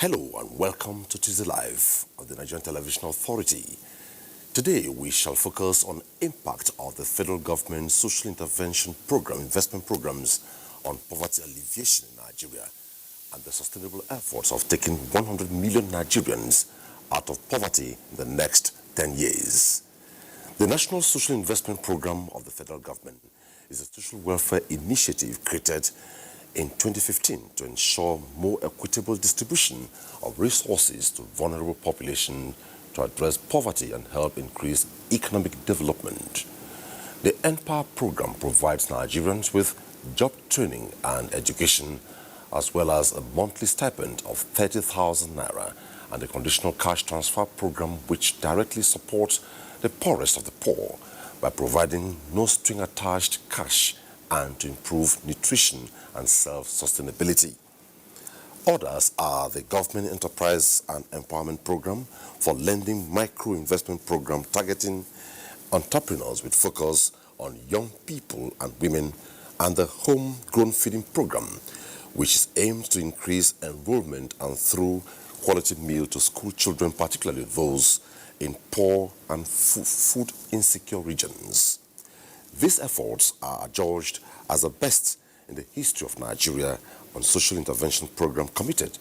Hello and welcome to Tuesday Live of the Nigerian Television Authority. Today we shall focus on impact of the federal government's social intervention program, investment programs on poverty alleviation in Nigeria and the sustainable efforts of taking 100 million Nigerians out of poverty in the next 10 years. The National Social Investment Program of the federal government is a social welfare initiative created in 2015 to ensure more equitable distribution of resources to vulnerable populations to address poverty and help increase economic development. The NPA program provides Nigerians with job training and education, as well as a monthly stipend of 30,000 naira and a conditional cash transfer program which directly supports the poorest of the poor by providing no string attached cash and to improve nutrition and self-sustainability. Others are the Government Enterprise and Empowerment Program for Lending Micro-Investment Program targeting entrepreneurs with focus on young people and women, and the Homegrown Feeding Program, which is aimed to increase enrollment and through quality meal to school children, particularly those in poor and food insecure regions. These efforts are adjudged as the best in the history of Nigeria on social intervention program committed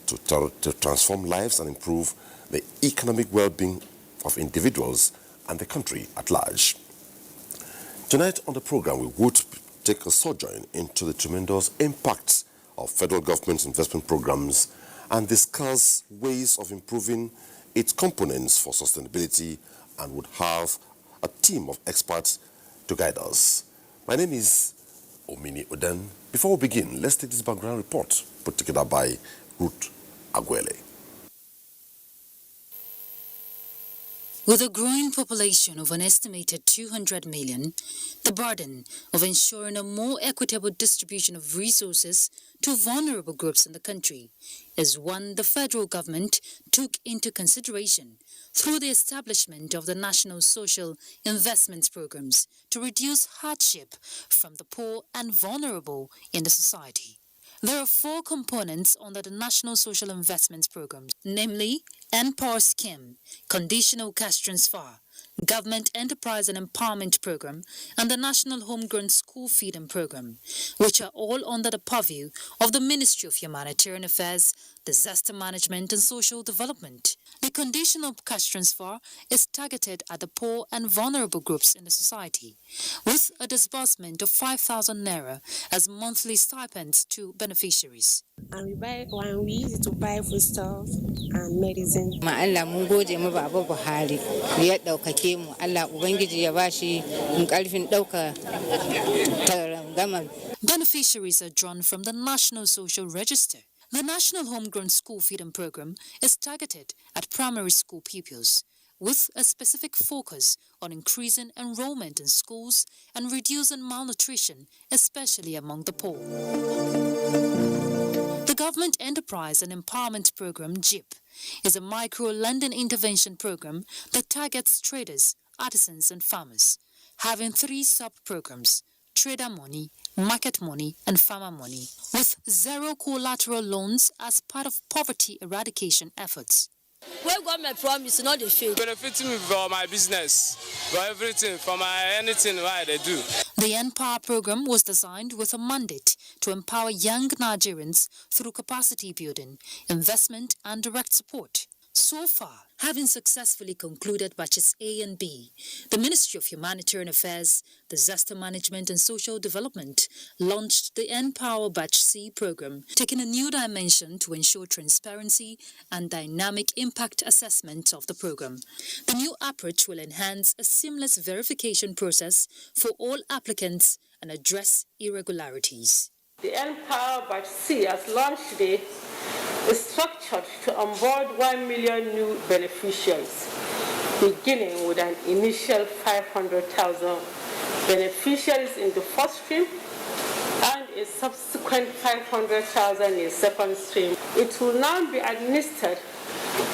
to transform lives and improve the economic well-being of individuals and the country at large. Tonight on the program, we would take a sojourn into the tremendous impacts of federal government's investment programs and discuss ways of improving its components for sustainability, and would have a team of experts to guide us. My name is Omini Oden. Before we begin, let's take this background report put together by Ruth Aguele. With a growing population of an estimated 200 million, the burden of ensuring a more equitable distribution of resources to vulnerable groups in the country is one the federal government took into consideration through the establishment of the National Social Investments Programs to reduce hardship from the poor and vulnerable in the society. There are 4 components under the National Social Investments Program, namely NPAR Scheme, Conditional Cash Transfer, Government Enterprise and Empowerment Program, and the National Homegrown School Feeding Program, which are all under the purview of the Ministry of Humanitarian Affairs, Disaster Management and Social Development. The conditional cash transfer is targeted at the poor and vulnerable groups in the society, with a disbursement of 5,000 naira as monthly stipends to beneficiaries. And we use it to buy foodstuffs and medicine. Allah mun gode mu Baba Buhari ya daukake mu, Allah ubangiji ya bashi karfin dauka gama. Beneficiaries are drawn from the National Social Register. The National Homegrown School Feeding Program is targeted at primary school pupils, with a specific focus on increasing enrollment in schools and reducing malnutrition, especially among the poor. The Government Enterprise and Empowerment Program, GIP, is a micro-lending intervention program that targets traders, artisans and farmers, having 3 sub-programs: trader money, market money and farmer money, with 0 collateral loans as part of poverty eradication efforts. Where government promise not the fail. Benefiting me for my business, for everything, for my anything right they do. The NPAR program was designed with a mandate to empower young Nigerians through capacity building, investment and direct support. So far, having successfully concluded batches A and B, the Ministry of Humanitarian Affairs, Disaster Management and Social Development launched the NPower Batch C program, taking a new dimension to ensure transparency and dynamic impact assessment of the program. The new approach will enhance a seamless verification process for all applicants and address irregularities. The NPower Batch C, as launched today, is structured to onboard 1 million new beneficiaries, beginning with an initial 500,000 beneficiaries in the first stream and a subsequent 500,000 in the second stream. It will now be administered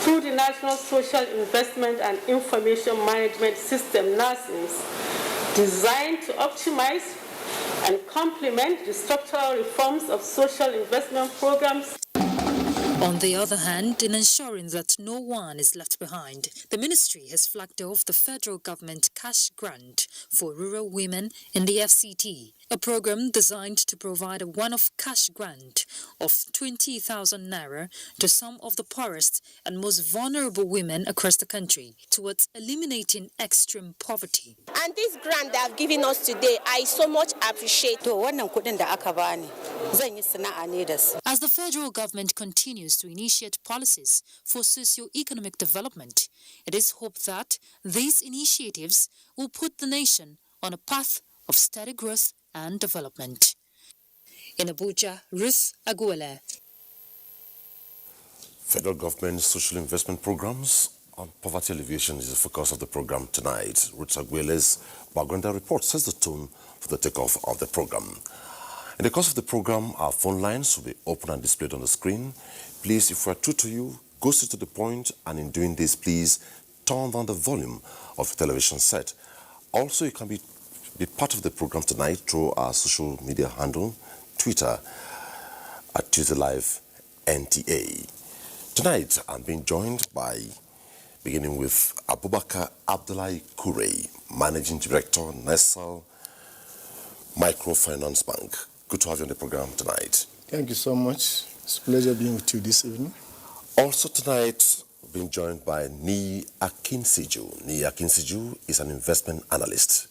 through the National Social Investment and Information Management System, NASIMS, designed to optimize and complement the structural reforms of social investment programs. On the other hand, in ensuring that no one is left behind, the ministry has flagged off the federal government cash grant for rural women in the FCT, a program designed to provide a one-off cash grant of 20,000 naira to some of the poorest and most vulnerable women across the country towards eliminating extreme poverty. And this grant they have given us today, I so much appreciate. As the federal government continues to initiate policies for socio-economic development, it is hoped that these initiatives will put the nation on a path of steady growth and development. In Abuja, Ruth Aguilera. Federal government social investment programs on poverty alleviation is the focus of the program tonight. Ruth Aguilera's background report sets the tone for the takeoff of the program. In the course of the program, our phone lines will be open and displayed on the screen. Please, if we are true to you, go straight to the point, and in doing this, please turn down the volume of your television set. Also, you can be part of the program tonight through our social media handle, Twitter, at Twitter Live NTA. Tonight, I'm being joined by, beginning with Abubakar Abdullahi Kure, Managing Director, Nassau Microfinance Bank. Good to have you on the program tonight. Thank you so much. It's a pleasure being with you this evening. Also tonight, being joined by Ni Akinsiju. Ni Akinsiju is an investment analyst.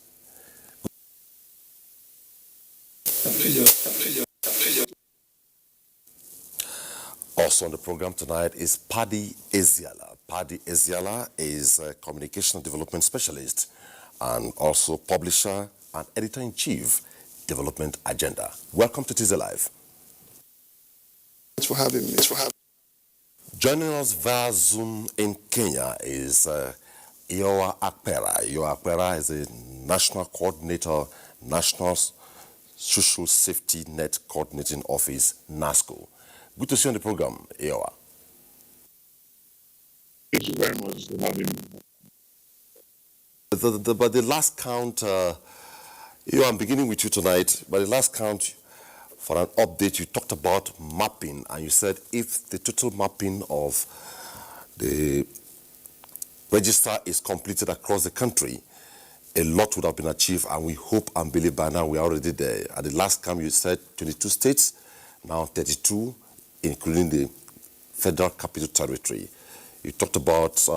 Also on the program tonight is Paddy Eziala. Paddy Eziala is a communication and development specialist and also publisher and editor-in-chief, Development Agenda. Welcome to TZ Live. Thanks for having me. Joining us via Zoom in Kenya is Iowa Akpera. Iowa Akpera is a national coordinator, National Social Safety Net Coordinating Office, NASCO. Good to see you on the program, Iowa. Thank you very much for having me. By the last count, I'm beginning with you tonight. By the last count, for an update, you talked about mapping, and you said if the total mapping of the register is completed across the country, a lot would have been achieved, and we hope and believe by now we are already there. At the last count, you said 22 states, now 32, including the Federal Capital Territory. You talked about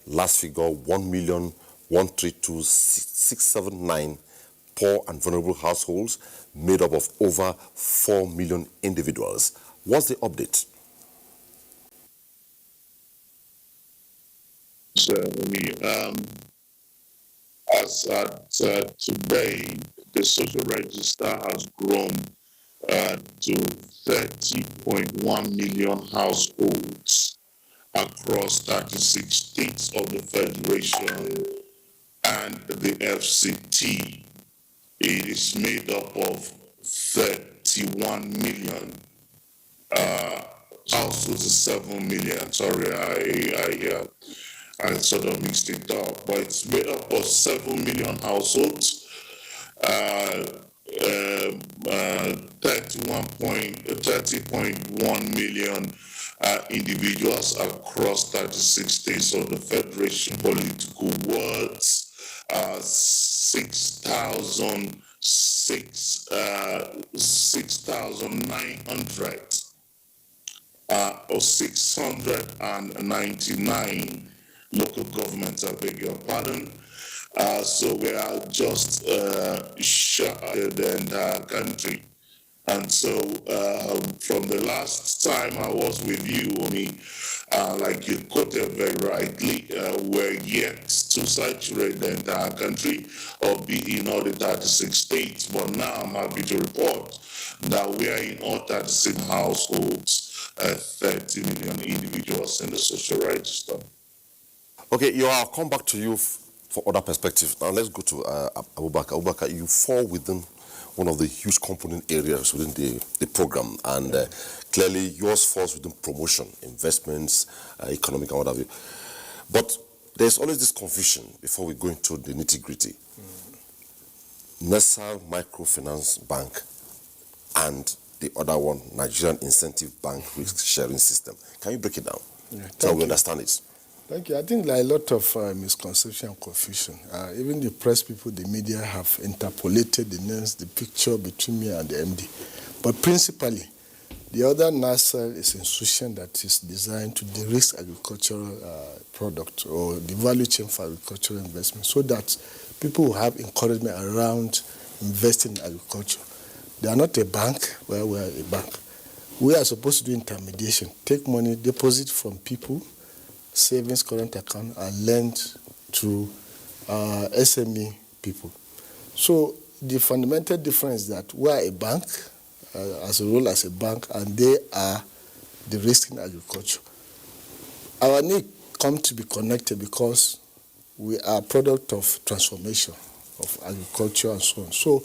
last figure, 1,132,679 poor and vulnerable households made up of over 4 million individuals. What's the update? So, as at today, the social register has grown to 30.1 million households across 36 states of the Federation and the FCT. It is made up of 31 million households, 7 million. Sorry, I sort of mixed it up, but it's made up of 7 million households, 30.1 million individuals across 36 states of the Federation. Political words, 6,900 or 699 local governments, I beg your pardon. So we are just shy of the entire country. And so from the last time I was with you, like you quoted very rightly, we're yet to saturate the entire country or be in all the 36 states. But now I'm happy to report that we are in all 36 households, 30 million individuals in the social register. Okay, I'll come back to you for other perspectives. Now let's go to Abubakar. Abubakar, you fall within one of the huge component areas within the program, and clearly yours falls within promotion, investments, economic and what have you. But there's always this confusion before we go into the nitty-gritty. Nassau Microfinance Bank and the other one, Nigerian Incentive Bank Risk Sharing System. Can you break it down? Yeah, so we understand it. Thank you. I think there are a lot of misconception and confusion. Even the press people, the media have interpolated the names, the picture between me and the MD. But principally, the other NASA is an institution that is designed to de-risk agricultural product or the value chain for agricultural investment so that people will have encouragement around investing in agriculture. They are not a bank where we are a bank. We are supposed to do intermediation, take money, deposit from people, savings, current account, and lend to SME people. So the fundamental difference is that we are a bank, as a role as a bank, and they are the risk in agriculture. Our need come to be connected because we are a product of transformation of agriculture and so on. So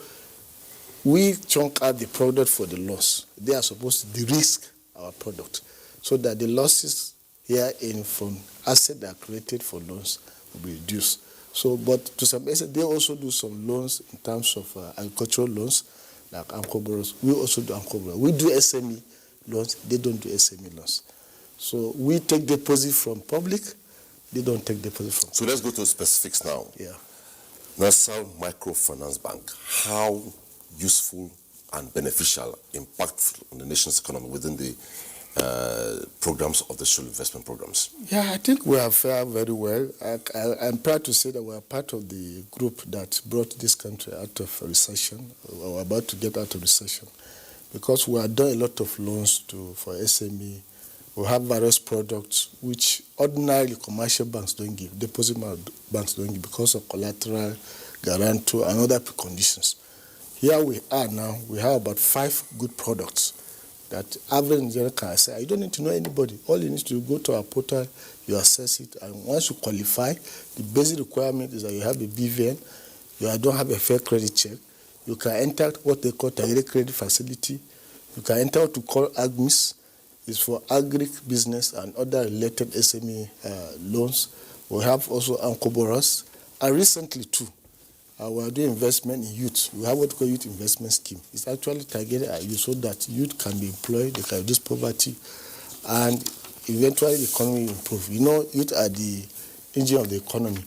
we chunk out the product for the loss. They are supposed to de-risk our product so that the losses here in from assets that are created for loans will be reduced. So, but to some extent, they also do some loans in terms of agricultural loans, like AMCO borrowers. We also do AMCO borrowers. We do SME loans. They don't do SME loans. So we take deposit from public. They don't take deposit from. So let's go to specifics now. Yeah. National Microfinance Bank. How useful and beneficial, impactful on the nation's economy within the programs of the social investment programs? Yeah, I think we have fared very well. I'm proud to say that we are part of the group that brought this country out of recession, or about to get out of recession, because we have done a lot of loans for SME. We have various products which ordinarily commercial banks don't give, deposit banks don't give because of collateral, guarantor, and other preconditions. Here we are now, we have about 5 good products that average Nigerian can say, you don't need to know anybody. All you need to do, go to our portal, you assess it, and once you qualify, the basic requirement is that you have a BVN, you don't have a fair credit check, you can enter what they call targeted credit facility, you can enter what we call AGMIS, it's for agri business and other related SME loans. We have also AMCO borrowers, and recently too, we are doing investment in youth. We have what we call youth investment scheme. It's actually targeted at youth so that youth can be employed, they can reduce poverty, and eventually the economy will improve. You know, youth are the engine of the economy,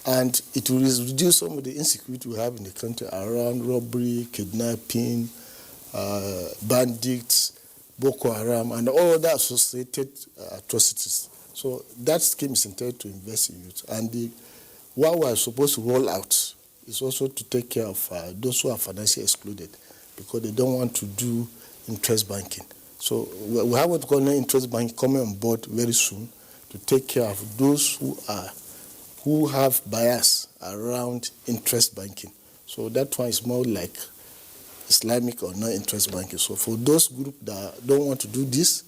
and it will reduce some of the insecurity we have in the country around robbery, kidnapping, bandits, Boko Haram, and all other associated atrocities. So that scheme is intended to invest in youth. And what we are supposed to roll out is also to take care of those who are financially excluded because they don't want to do interest banking. So we have what we call interest banking coming on board very soon to take care of those who have bias around interest banking. So that one is more like Islamic or non-interest banking. So for those groups that don't want to do this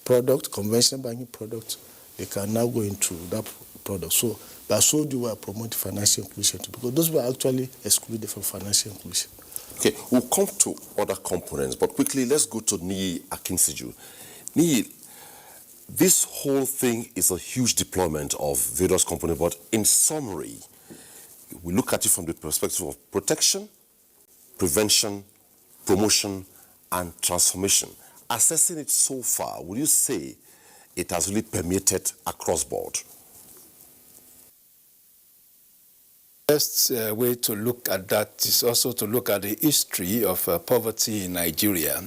product, conventional banking product, they can now go into that product. So that's what we are promoting financial inclusion to, because those were actually excluded from financial inclusion. Okay, we'll come to other components, but quickly let's go to Niyi Akinsiju. Niyi, this whole thing is a huge deployment of various components, but in summary, we look at it from the perspective of protection, prevention, promotion, and transformation. Assessing it so far, would you say it has really permeated across board? The best way to look at that is also to look at the history of poverty in Nigeria,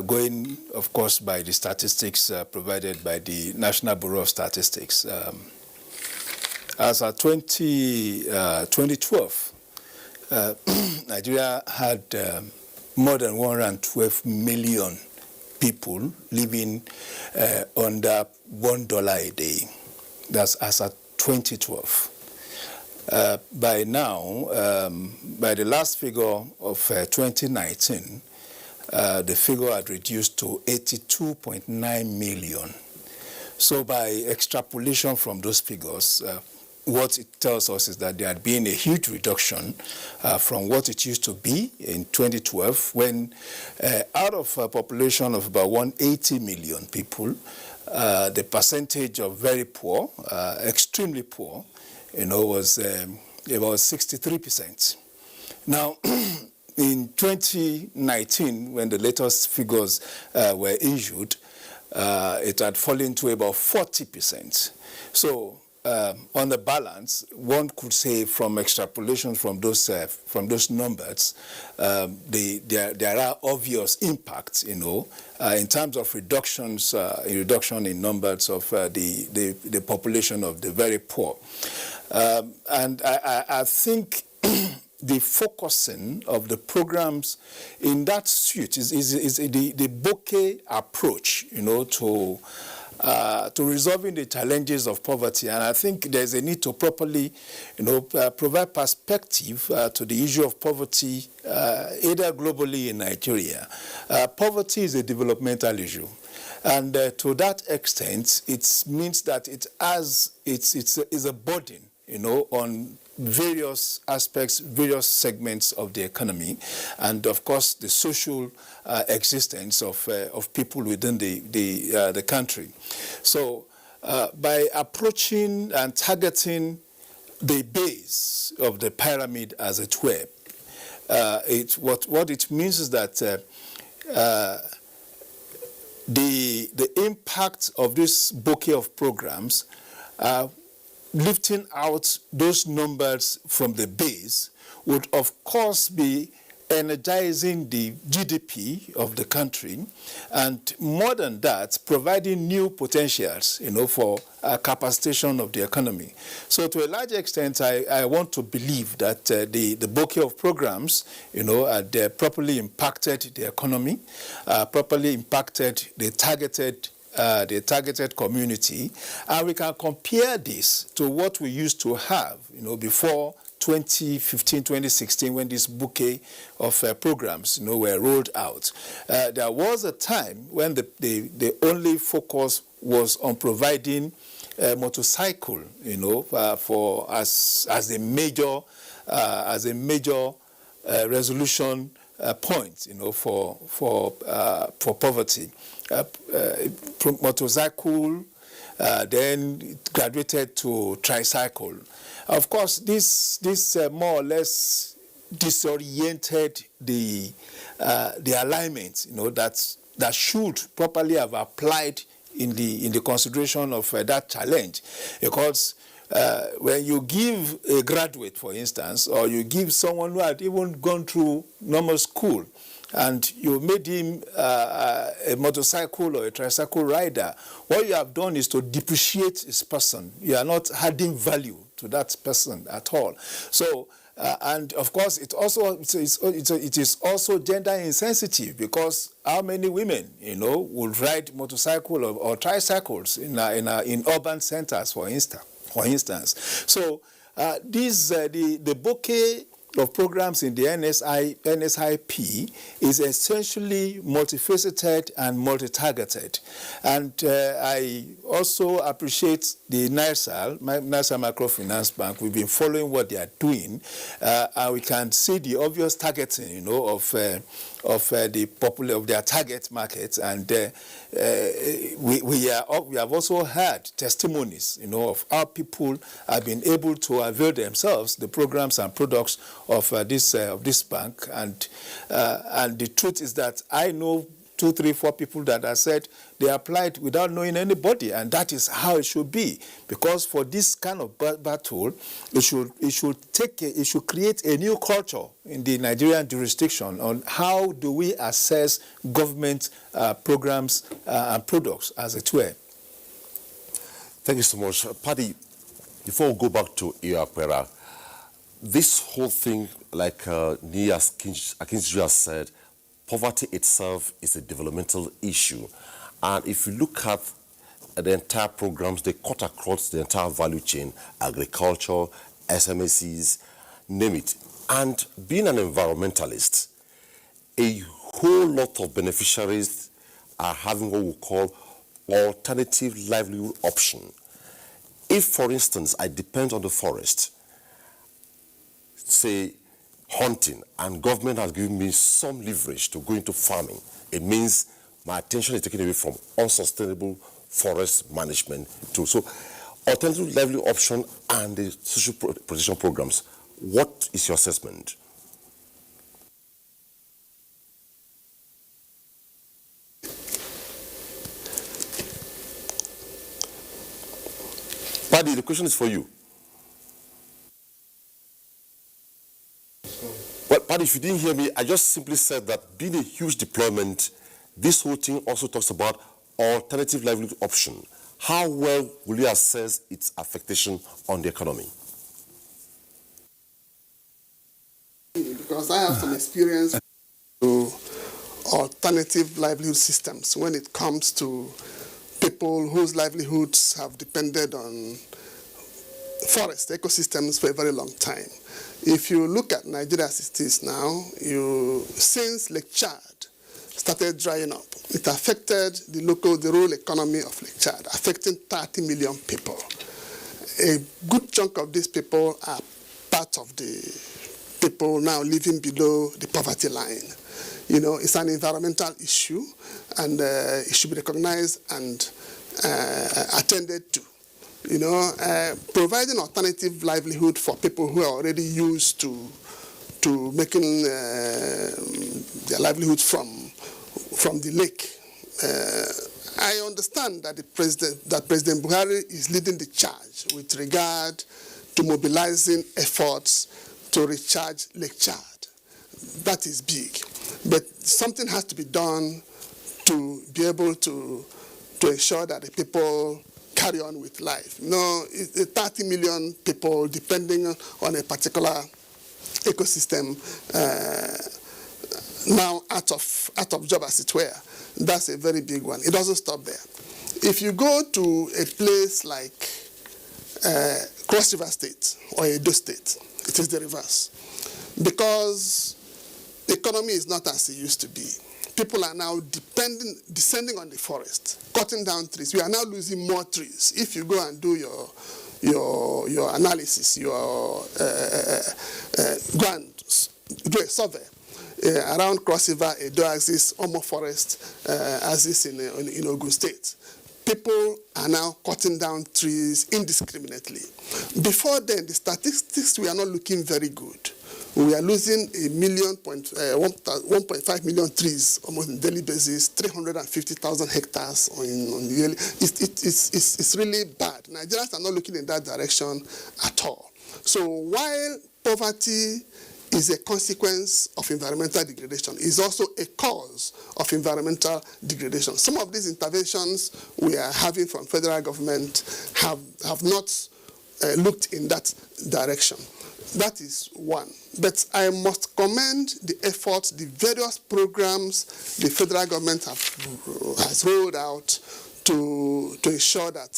going, of course, by the statistics provided by the National Bureau of Statistics. As of 2012, Nigeria had more than 112 million people living under $1 a day. That's as of 2012. By now, by the last figure of 2019, the figure had reduced to 82.9 million. So by extrapolation from those figures, what it tells us is that there had been a huge reduction from what it used to be in 2012, when out of a population of about 180 million people, the percentage of very poor, extremely poor, was about 63%. Now, in 2019, when the latest figures were issued, it had fallen to about 40%. So on the balance, one could say from extrapolation from those numbers, there are obvious impacts, in terms of reduction in numbers of the population of the very poor. And I think the focusing of the programs in that suit is the bouquet approach, to resolving the challenges of poverty. And I think there's a need to properly, provide perspective to the issue of poverty, either globally in Nigeria. Poverty is a developmental issue. And to that extent, it means that it's a burden, on various aspects, various segments of the economy, and of course the social existence of people within the country. So by approaching and targeting the base of the pyramid, as it were, what it means is that the impact of this bouquet of programs, lifting out those numbers from the base, would of course be energizing the GDP of the country, and more than that, providing new potentials, for capacitation of the economy. So to a large extent, I want to believe that the bouquet of programs, had properly impacted the economy, properly impacted the targeted community, and we can compare this to what we used to have, before 2015, 2016, when this bouquet of programs, were rolled out. There was a time when the only focus was on providing a motorcycle, for as a major resolution point, for poverty. Motorcycle, then it graduated to tricycle. Of course, this more or less disoriented the alignment, that should properly have applied in the consideration of that challenge, because when you give a graduate, for instance, or you give someone who had even gone through normal school, and you made him a motorcycle or a tricycle rider, what you have done is to depreciate his person. You are not adding value to that person at all. So, and of course, it is also gender insensitive, because how many women, would ride motorcycle or tricycles in urban centers, for instance. So, the bouquet of programs in the NSIP is essentially multifaceted and multi-targeted. And I also appreciate the NISAL Microfinance Bank. We've been following what they are doing, and we can see the obvious targeting, of their target markets, and we have also heard testimonies, of how people have been able to avail themselves the programs and products of this bank, and the truth is that I know 2, 3, 4 people that have said they applied without knowing anybody, and that is how it should be. Because for this kind of battle, it should create a new culture in the Nigerian jurisdiction on how do we assess government programs and products, as it were. Thank you so much, Paddy. Before we go back to Iapera, this whole thing, like Nias Akinju has said, poverty itself is a developmental issue. And if you look at the entire programs, they cut across the entire value chain, agriculture, SMEs, name it. And being an environmentalist, a whole lot of beneficiaries are having what we call alternative livelihood option. If, for instance, I depend on the forest, say hunting, and government has given me some leverage to go into farming, it means my attention is taken away from unsustainable forest management too. So alternative livelihood option and the social protection programs, what is your assessment? Paddy, the question is for you. Well, Paddy, if you didn't hear me, I just simply said that being a huge deployment, this whole thing also talks about alternative livelihood option. How well will you assess its affectation on the economy? Because I have some experience to alternative livelihood systems when it comes to people whose livelihoods have depended on forest ecosystems for a very long time. If you look at Nigeria as it is now, since Lake Chad started drying up, it affected the rural economy of Lake Chad, affecting 30 million people. A good chunk of these people are part of the people now living below the poverty line. You know, it's an environmental issue, and it should be recognized and attended to. You know, providing alternative livelihood for people who are already used to making their livelihood from the lake. I understand that President Buhari is leading the charge with regard to mobilizing efforts to recharge Lake Chad. That is big, but something has to be done to be able to ensure that the people carry on with life. You know, 30 million people depending on a particular ecosystem now out of job, as it were. That's a very big one. It doesn't stop there. If you go to a place like Cross River State or Edo State, it is the reverse. Because the economy is not as it used to be. People are now descending on the forest, cutting down trees. We are now losing more trees. If you go and do your analysis, go and do a survey around Cross River, Edo axis, Omo Forest axis in Ogun State, people are now cutting down trees indiscriminately. Before then, the statistics were not looking very good. We are losing 1.5 million trees almost on a daily basis, 350,000 hectares on the yearly. It's really bad. Nigerians are not looking in that direction at all. So while poverty is a consequence of environmental degradation, is also a cause of environmental degradation. Some of these interventions we are having from federal government have not looked in that direction. That is one. But I must commend the efforts, the various programs the federal government has rolled out to ensure that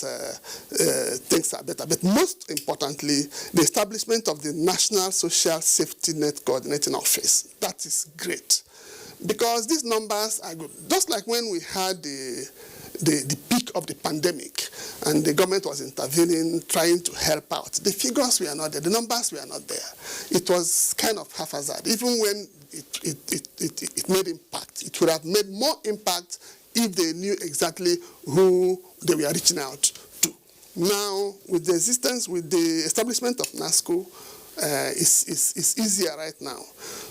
things are better. But most importantly, the establishment of the National Social Safety Net Coordinating Office. That is great. Because these numbers are good. Just like when we had the peak of the pandemic and the government was intervening, trying to help out. The figures were not there, the numbers were not there. It was kind of haphazard. Even when it made impact, it would have made more impact if they knew exactly who they were reaching out to. Now, with the establishment of NASCO, it's easier right now.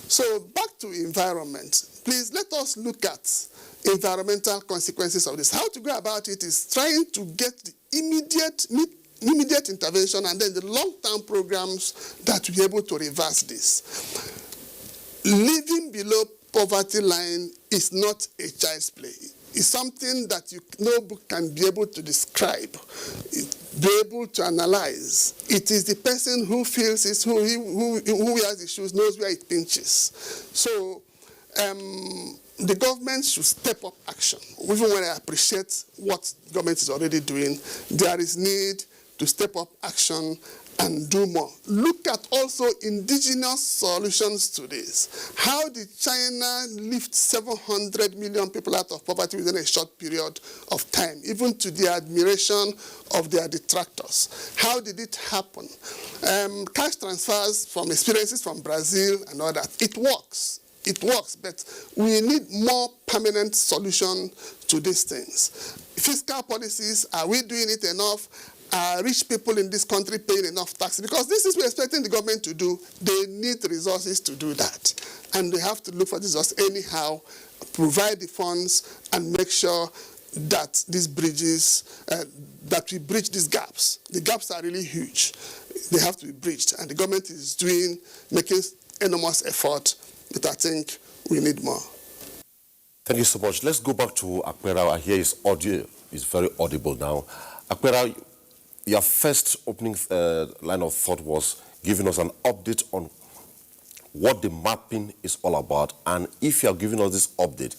So back to environment. Please let us look at environmental consequences of this. How to go about it is trying to get the immediate intervention and then the long-term programs that will be able to reverse this. Living below poverty line is not a child's play. It's something that no book can be able to describe, be able to analyze. It is the person who feels it, who wears the shoes, knows where it pinches. So the government should step up action. Even when I appreciate what the government is already doing, there is need to step up action and do more. Look at also indigenous solutions to this. How did China lift 700 million people out of poverty within a short period of time, even to the admiration of their detractors? How did it happen? Cash transfers from experiences from Brazil and all that. It works. It works, but we need more permanent solution to these things. Fiscal policies, are we doing it enough? Are rich people in this country paying enough tax? Because this is what we're expecting the government to do. They need resources to do that. And they have to look for this resource anyhow, provide the funds, and make sure that these bridges, that we bridge these gaps. The gaps are really huge. They have to be bridged, and the government is making enormous effort, but I think we need more. Thank you so much. Let's go back to Akpera. I hear his audio is very audible now. Akpera, your first opening line of thought was giving us an update on what the mapping is all about, and if you are giving us this update,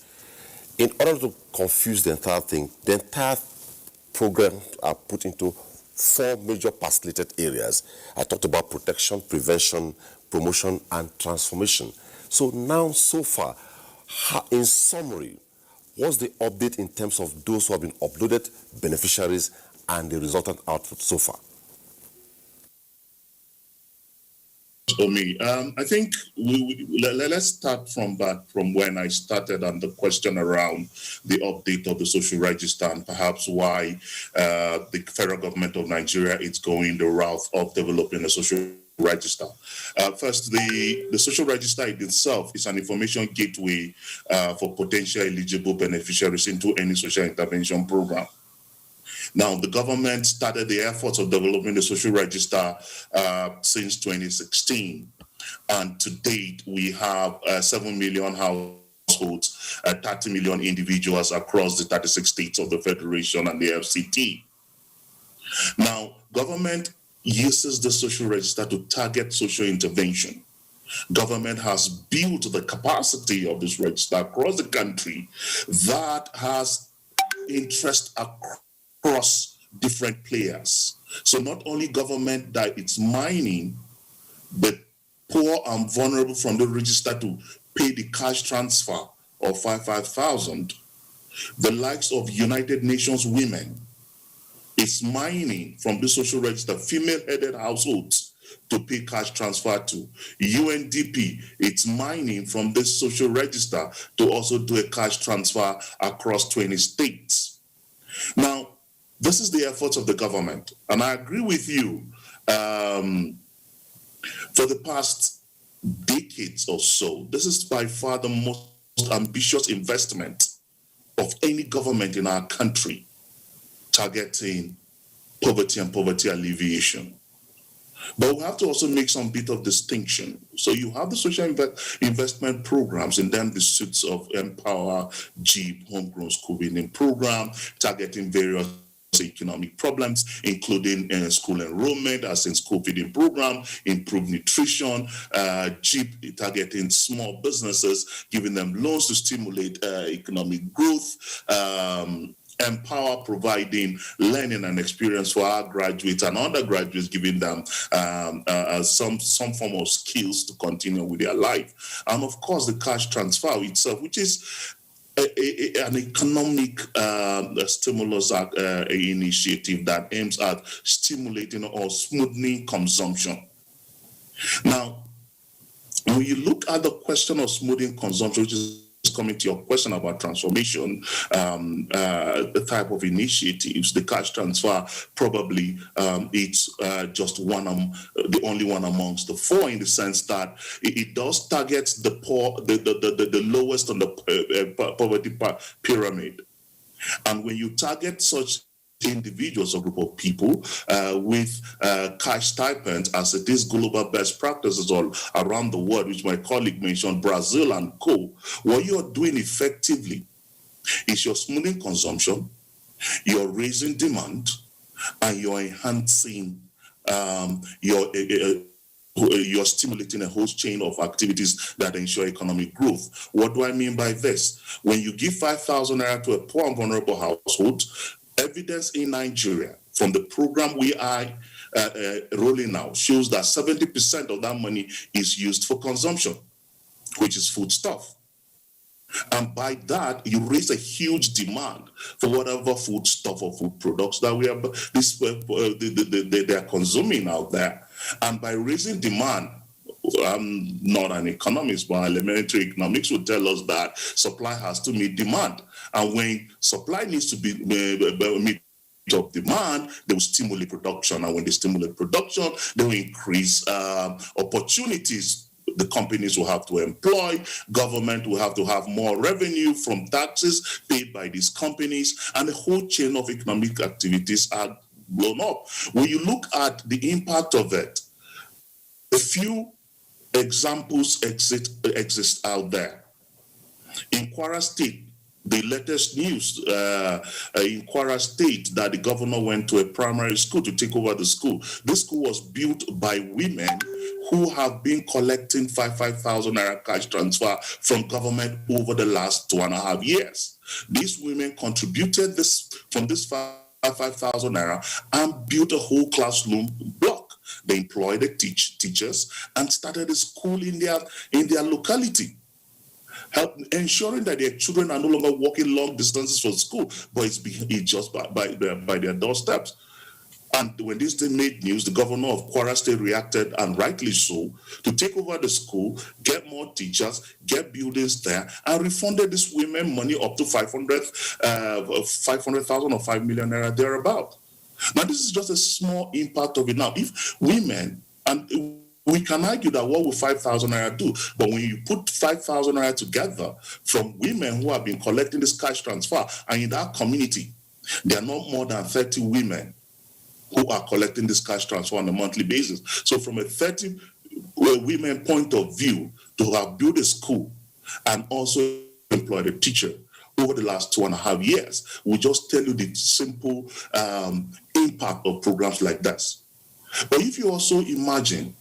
in order to confuse the entire thing, the entire program are put into 4 major postulated areas. I talked about protection, prevention, promotion, and transformation. So now, so far, in summary, what's the update in terms of those who have been uploaded, beneficiaries, and the resultant output so far? I think let's start from when I started on the question around the update of the social register and perhaps why the federal government of Nigeria is going the route of developing a social register. First, the social register itself is an information gateway for potential eligible beneficiaries into any social intervention program. Now, the government started the efforts of developing the social register since 2016. And to date, we have 7 million households, 30 million individuals across the 36 states of the Federation and the FCT. Now, government uses the social register to target social intervention. Government has built the capacity of this register across the country that has interest across different players. So not only government that it's mining the poor and vulnerable from the register to pay the cash transfer of 5,000, the likes of United Nations women is mining from the social register female-headed households to pay cash transfer to. UNDP, it's mining from this social register to also do a cash transfer across 20 states. Now, this is the efforts of the government. And I agree with you. For the past decades or so, this is by far the most ambitious investment of any government in our country, targeting poverty and poverty alleviation. But we have to also make some bit of distinction. So you have the social investment programs, and then the suits of Empower, JEEP, Homegrown School Building Program, targeting various economic problems, including school enrollment, as in school feeding program, improved nutrition, JEEP targeting small businesses, giving them loans to stimulate economic growth, Empower providing learning and experience for our graduates and undergraduates, giving them some form of skills to continue with their life. And of course, the cash transfer itself, which is an economic stimulus initiative that aims at stimulating or smoothing consumption. Now, when you look at the question of smoothing consumption, which is coming to your question about transformation, the type of initiatives, the cash transfer, probably it's just the only one amongst the 4, in the sense that it does target the poor, the lowest on the poverty pyramid. And when you target such individuals or group of people with cash stipends, as it is global best practices all around the world, which my colleague mentioned, Brazil and co. What you're doing effectively is you're smoothing consumption, you're raising demand, and you're enhancing you're stimulating a whole chain of activities that ensure economic growth. What do I mean by this? When you give 5,000 naira to a poor and vulnerable household, evidence in Nigeria from the program we are rolling out shows that 70% of that money is used for consumption, which is foodstuff. And by that, you raise a huge demand for whatever foodstuff or food products that they are consuming out there. And by raising demand, I'm not an economist, but elementary economics would tell us that supply has to meet demand. And when supply needs to meet of demand, they will stimulate production. And when they stimulate production, they will increase opportunities the companies will have to employ, government will have to have more revenue from taxes paid by these companies, and the whole chain of economic activities are blown up. When you look at the impact of it, a few examples exist out there. In Kwara State, the latest news in Kwara State, that the governor went to a primary school to take over the school. This school was built by women who have been collecting 5,000 naira cash transfer from government over the last 2.5 years. These women contributed from this 5,000 naira and built a whole classroom block. They employed the teachers and started a school in their locality, ensuring that their children are no longer walking long distances from school, but it's just by their doorsteps. And when this thing made news, the governor of Kwara State reacted, and rightly so, to take over the school, get more teachers, get buildings there, and refunded these women money up to 500,000 or 5 million naira thereabout. Now, this is just a small impact of it. Now, if women, and we can argue that what will 5,000 naira do? But when you put 5,000 naira together from women who have been collecting this cash transfer, and in that community, there are not more than 30 women who are collecting this cash transfer on a monthly basis. So from a 30 women point of view, to have built a school and also employed a teacher over the last 2.5 years, we just tell you the simple impact of programs like this. But if you also imagine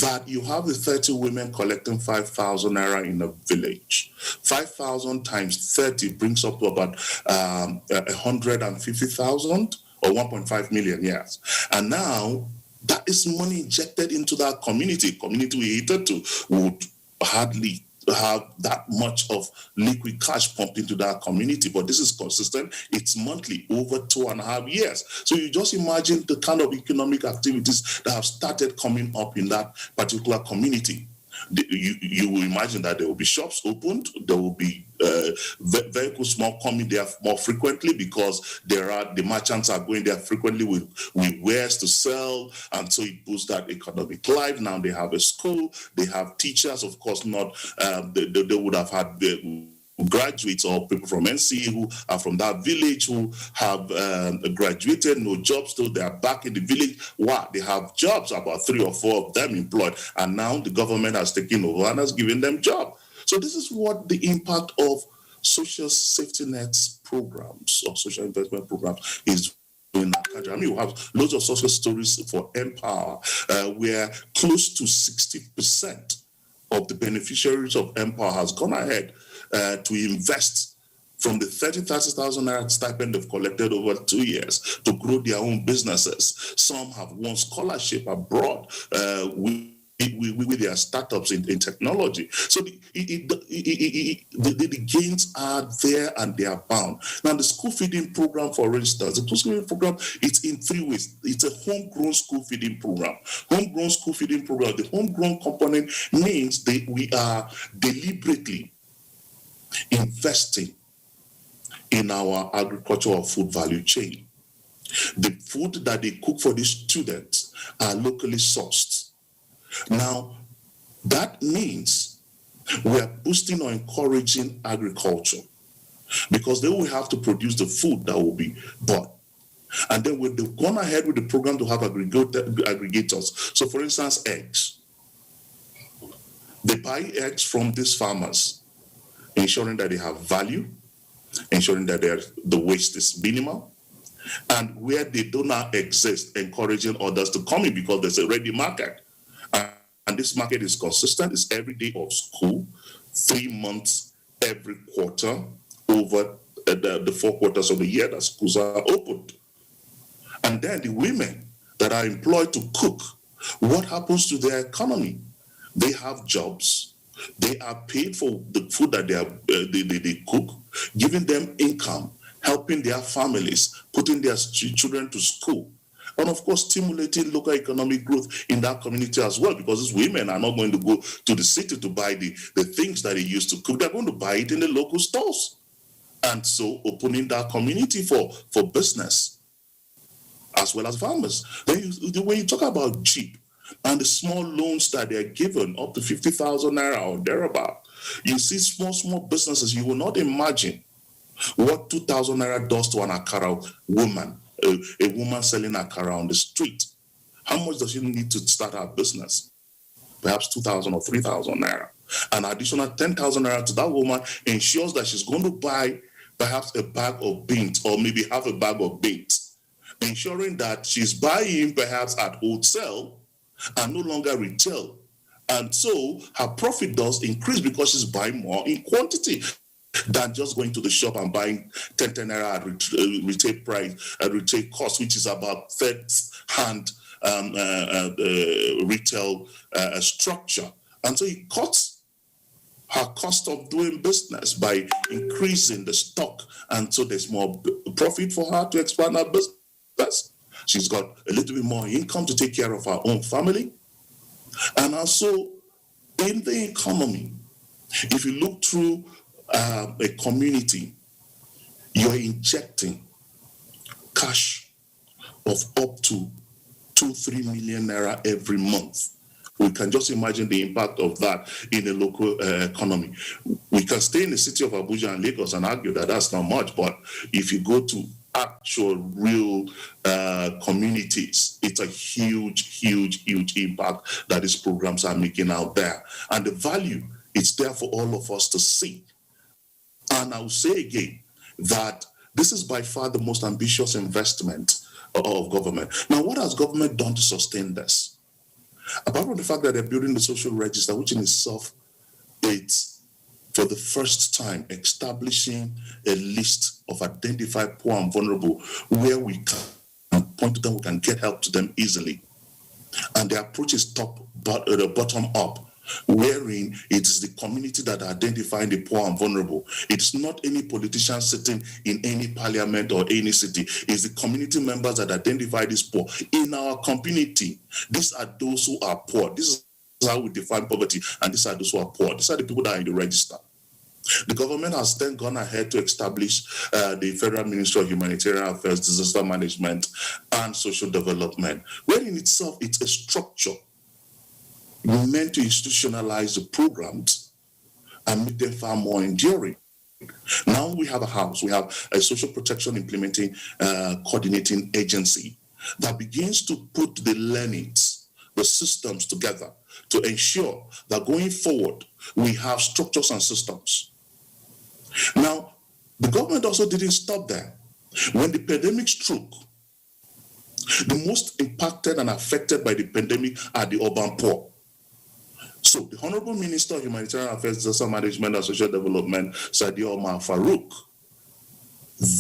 that you have the 30 women collecting 5,000 naira in a village, 5,000 times 30 brings up to about 150,000 or 1.5 million, yes. And now that is money injected into that community. Community we hated to would hardly have that much of liquid cash pumped into that community, but this is consistent. It's monthly over 2.5 years. So you just imagine the kind of economic activities that have started coming up in that particular community. You will imagine that there will be shops opened, there will be vehicles coming there more frequently, because the merchants are going there frequently with wares to sell, and so it boosts that economic life. Now they have a school, they have teachers, of course not, they would have had the graduates or people from NCA who are from that village who have graduated, no jobs, still they are back in the village. Wow, they have jobs, about 3 or 4 of them employed, and now the government has taken over and has given them jobs. So this is what the impact of social safety nets programs or social investment programs is in Abuja. I mean, we have loads of social stories for Empower, where close to 60% of the beneficiaries of Empower has gone ahead to invest from the 30,000 naira stipend they've collected over 2 years to grow their own businesses. Some have won scholarship abroad with their startups in technology. So the gains are there and they are bound. Now, the school feeding program, for instance, the school feeding program, it's in 3 ways. It's a homegrown school feeding program. Homegrown school feeding program, the homegrown component means that we are deliberately investing in our agricultural food value chain. The food that they cook for these students are locally sourced. Now, that means we are boosting or encouraging agriculture, because they will have to produce the food that will be bought. And then they've gone ahead with the program to have aggregators. So, for instance, eggs. They buy eggs from these farmers, ensuring that they have value, ensuring that the waste is minimal, and where they do not exist, encouraging others to come in, because there's a ready market. And this market is consistent. It's every day of school, 3 months every quarter, over the 4 quarters of the year that schools are opened. And then the women that are employed to cook, what happens to their economy? They have jobs. They are paid for the food that they cook, giving them income, helping their families, putting their children to school. And of course, stimulating local economic growth in that community as well, because these women are not going to go to the city to buy the things that they used to cook. They're going to buy it in the local stores. And so opening that community for business as well as farmers. Then when you talk about cheap, And the small loans that they're given, up to 50,000 naira or thereabout, you see small businesses, you will not imagine what 2,000 naira does to an akara woman, a woman selling akara on the street. How much does she need to start her business? Perhaps 2,000 or 3,000 naira. An additional 10,000 naira to that woman ensures that she's going to buy perhaps a bag of beans or maybe half a bag of beans, ensuring that she's buying perhaps at wholesale and no longer retail. And so her profit does increase because she's buying more in quantity than just going to the shop and buying 10 naira at retail price, retail cost, which is about third-hand retail structure. And so it cuts her cost of doing business by increasing the stock. And so there's more profit for her to expand her business. She's got a little bit more income to take care of her own family. And also in the economy, if you look through a community, you're injecting cash of up to 2-3 million naira every month. We can just imagine the impact of that in the local economy. We can stay in the city of Abuja and Lagos and argue that that's not much, but if you go to actual real communities, it's a huge impact that these programs are making out there. And the value is there for all of us to see. And I'll say again that this is by far the most ambitious investment of government. Now, what has government done to sustain this? Apart from the fact that they're building the social register, which in itself, it's for the first time establishing a list of identified poor and vulnerable where we can point to them, we can get help to them easily. And the approach is bottom up, wherein it is the community that are identifying the poor and vulnerable. It's not any politician sitting in any parliament or any city. It's the community members that identify this poor. In our community, these are those who are poor. This is how we define poverty, and these are those who are poor. These are the people that are in the register. The government has then gone ahead to establish the Federal Ministry of Humanitarian Affairs, Disaster Management, and Social Development, where in itself it's a structure meant to institutionalize the programs and make them far more enduring. Now we have a house, we have a social protection implementing coordinating agency that begins to put the learnings, the systems together to ensure that going forward, we have structures and systems. Now, the government also didn't stop there. When the pandemic struck, the most impacted and affected by the pandemic are the urban poor. So the Honorable Minister of Humanitarian Affairs, Disaster Management and Social Development, Sadi Omar Farouk,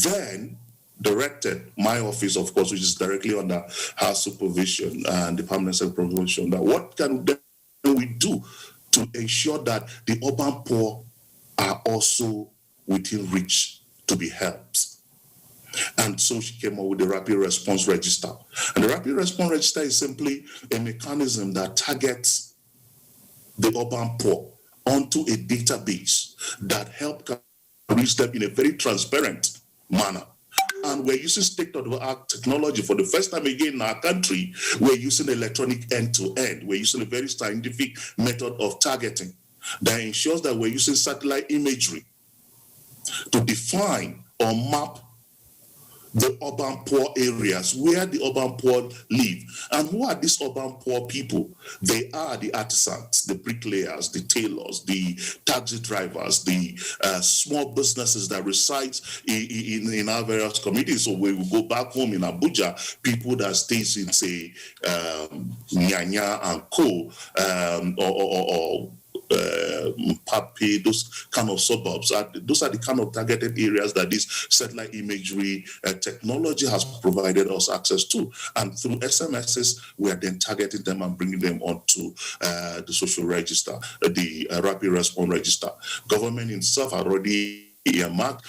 then directed my office, of course, which is directly under her supervision and the permanent supervision, that what can we do to ensure that the urban poor are also within reach to be helped. And so she came up with the Rapid Response Register. And the Rapid Response Register is simply a mechanism that targets the urban poor onto a database that help reach them in a very transparent manner. And we're using state-of-the-art technology for the first time again in our country. We're using electronic end-to-end. We're using a very scientific method of targeting that ensures that we're using satellite imagery to define or map the urban poor areas, where the urban poor live. And who are these urban poor people? They are the artisans, the bricklayers, the tailors, the taxi drivers, the small businesses that reside in our various communities. So when we go back home in Abuja, people that stays in, say, Nyanya and Co, or Papi, those kind of suburbs, those are the kind of targeted areas that this satellite imagery technology has provided us access to. And through SMSs, we are then targeting them and bringing them onto the social register, the Rapid Response Register. Government itself already earmarked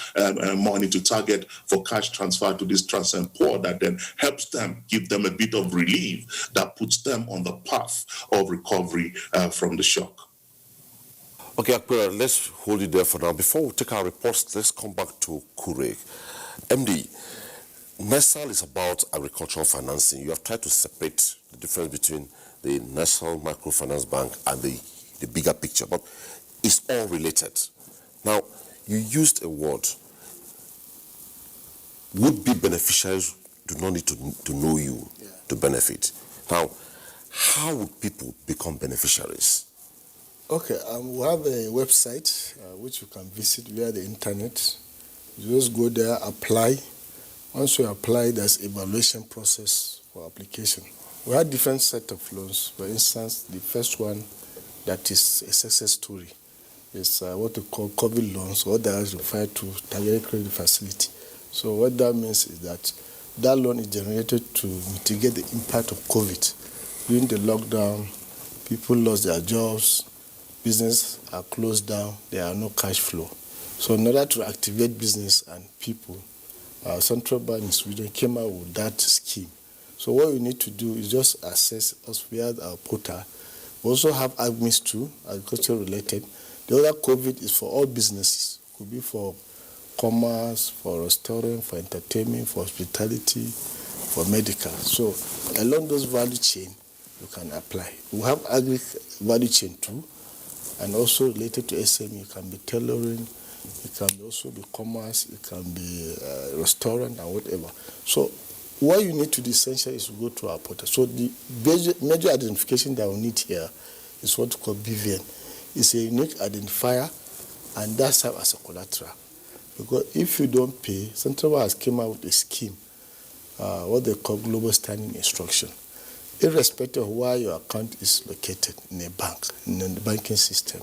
money to target for cash transfer to this transient poor that then helps them, give them a bit of relief that puts them on the path of recovery from the shock. Okay, Akpera, let's hold it there for now. Before we take our reports, let's come back to Kure. MD, NESAL is about agricultural financing. You have tried to separate the difference between the National Microfinance Bank, and the bigger picture, but it's all related. Now, you used a word. Would-be beneficiaries do not need to know you to benefit. Now, how would people become beneficiaries? Okay, we have a website which you can visit via the internet. You just go there, apply. Once you apply, there's evaluation process for application. We have different set of loans. For instance, the first one that is a success story is what we call COVID loans, or that is referred to targeted credit facility. So what that means is that loan is generated to mitigate the impact of COVID. During the lockdown, people lost their jobs, business are closed down, there are no cash flow. So in order to activate business and people, Central Bank in Sweden came out with that scheme. So what we need to do is just access us via our portal. We also have admins too, agriculture related. The other COVID is for all businesses. It could be for commerce, for restaurant, for entertainment, for hospitality, for medical. So along those value chain, you can apply. We have agri value chain too, and also related to SME. It can be tailoring, it can also be commerce, it can be restaurant and whatever. So what you need to do essentially is to go to our portal. So the major identification that we need here is what we call BVN. It's a unique identifier, and that serves as a collateral. Because if you don't pay, Central Bank has come out with a scheme, what they call global standing instruction. Irrespective of where your account is located in a bank, in the banking system,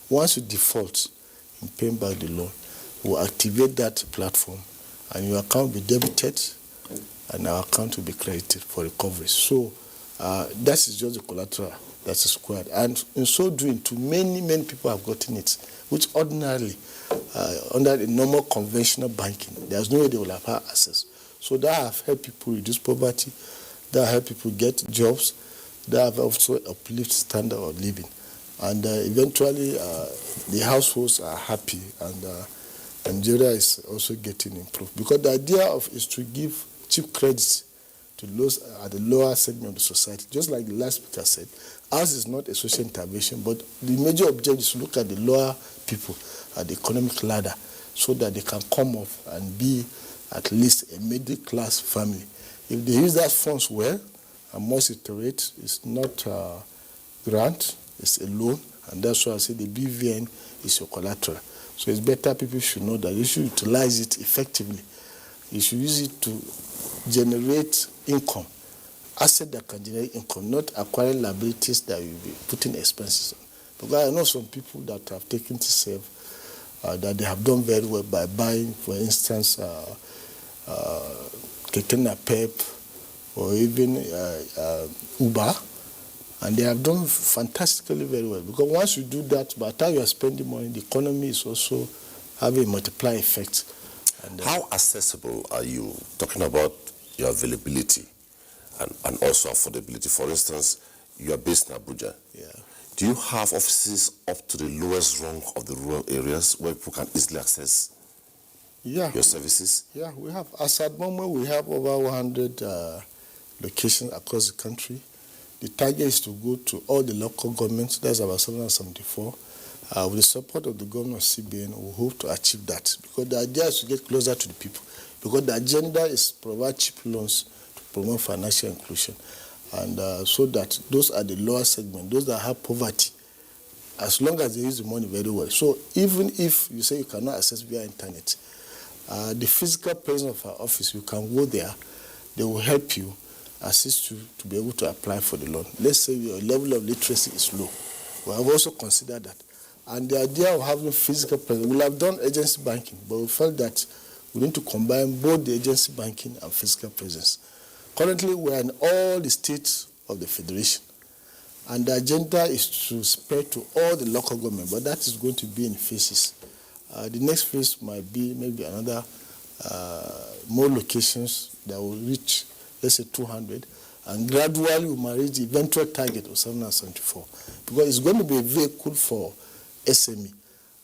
once you default in paying back the loan, we'll activate that platform and your account will be debited and our account will be credited for recovery. So that is just the collateral that is required. And in so doing, too, many people have gotten it, which ordinarily, under the normal conventional banking, there's no way they will have had access. So that have helped people reduce poverty, that help people get jobs, that have also uplift standard of living. And eventually, the households are happy, and Nigeria is also getting improved. Because the idea is to give cheap credits to those at the lower segment of the society. Just like the last speaker said, ours is not a social intervention, but the major objective is to look at the lower people at the economic ladder so that they can come up and be at least a middle class family. If they use that funds well, and must iterate, it's not a grant, it's a loan, and that's why I say the BVN is your collateral. So it's better people should know that you should utilize it effectively. You should use it to generate income, asset that can generate income, not acquiring liabilities that will be putting expenses on. Because I know some people that have taken to save, that they have done very well by buying, for instance, Kekena Pep or even Uber, and they have done fantastically very well. Because once you do that, by the time you are spending money, the economy is also having a multiplier effect. And, how accessible are you? Talking about your availability and also affordability. For instance, you are based in Abuja. Yeah. Do you have offices up to the lowest rung of the rural areas where people can easily access your services? Yeah, we have. As at the moment, we have over 100 locations across the country. The target is to go to all the local governments. That's about 774. With the support of the governor of CBN, we hope to achieve that. Because the idea is to get closer to the people. Because the agenda is to provide cheap loans to promote financial inclusion. And so that those are the lower segment, those that have poverty, as long as they use the money very well. So even if you say you cannot access via internet, the physical presence of our office, you can go there, they will help you, assist you to be able to apply for the loan. Let's say your level of literacy is low. We have also considered that. And the idea of having physical presence, we have done agency banking, but we felt that we need to combine both the agency banking and physical presence. Currently, we are in all the states of the Federation, and the agenda is to spread to all the local government, but that is going to be in phases. The next phase might be maybe another more locations that will reach, let's say, 200, and gradually we might reach the eventual target of 774, because it's going to be a vehicle for SME.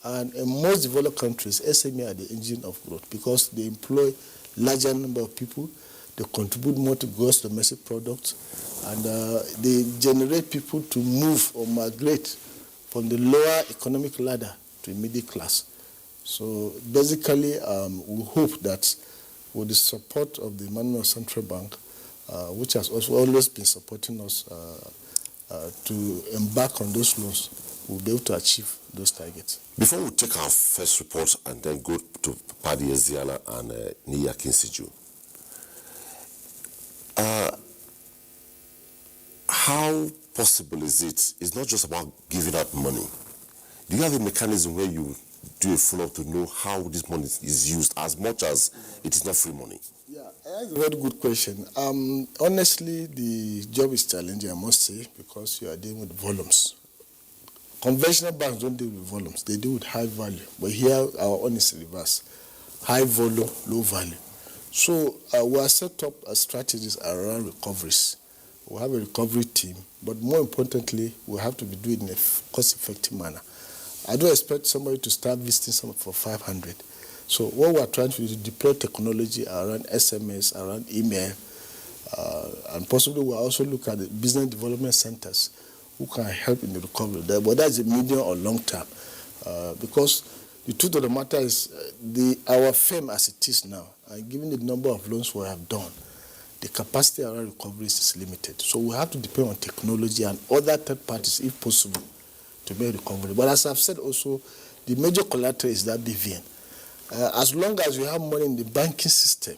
And in most developed countries, SME are the engine of growth because they employ larger number of people. they contribute more to gross domestic product, and they generate people to move or migrate from the lower economic ladder to the middle class. So basically, we hope that with the support of the Manual Central Bank, which has also always been supporting us to embark on those loans, we'll be able to achieve those targets. Before we take our first report and then go to Paddy Eziana and Nia Kinsiju, how possible is it? It's not just about giving out money. Do you have a mechanism where you do a follow-up to know how this money is used, as much as it is not free money? Yeah, that's a very good question. Honestly, the job is challenging, I must say, because you are dealing with volumes. Conventional banks don't deal with volumes, they deal with high value. But here, our own is reverse. High volume, low value. So we are set up strategies around recoveries. We have a recovery team, but more importantly, we have to be doing it in a cost-effective manner. I don't expect somebody to start visiting someone for 500. So what we are trying to do is deploy technology around SMS, around email, and possibly we'll also look at the business development centers who can help in the recovery there. But that's a medium or long term, because the truth of the matter is our firm as it is now, and given the number of loans we have done, the capacity around recoveries is limited. So we have to depend on technology and other third parties, if possible, to make recovery. But as I've said also, the major collateral is that BVN. As long as we have money in the banking system,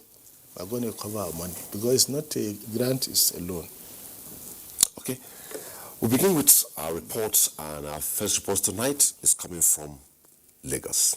we're going to recover our money, because it's not a grant, it's a loan. Okay. We begin with our reports, and our first report tonight is coming from Lagos.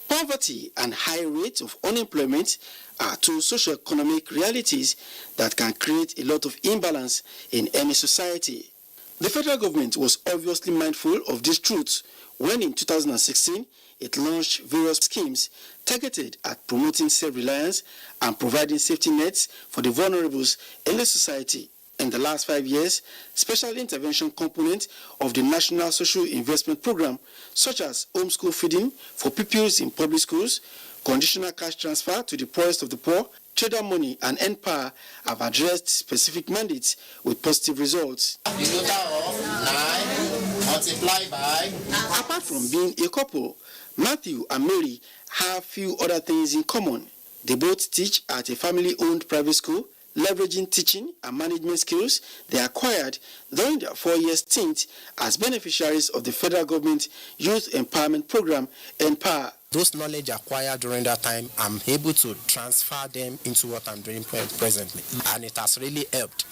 Poverty and high rates of unemployment are two socio-economic realities that can create a lot of imbalance in any society. The federal government was obviously mindful of this truth when in 2016 it launched various schemes targeted at promoting self-reliance and providing safety nets for the vulnerables in the society. In the last 5 years, special intervention components of the National Social Investment Program, such as homeschool feeding for pupils in public schools, conditional cash transfer to the poorest of the poor, trader money, and NPA have addressed specific mandates with positive results. The total of 9 multiplied by... Apart from being a couple, Matthew and Mary have few other things in common. They both teach at a family-owned private school, leveraging teaching and management skills they acquired during their 4-year stint as beneficiaries of the federal government Youth Empowerment Program, NPA. Those knowledge acquired during that time, I'm able to transfer them into what I'm doing presently. And it has really helped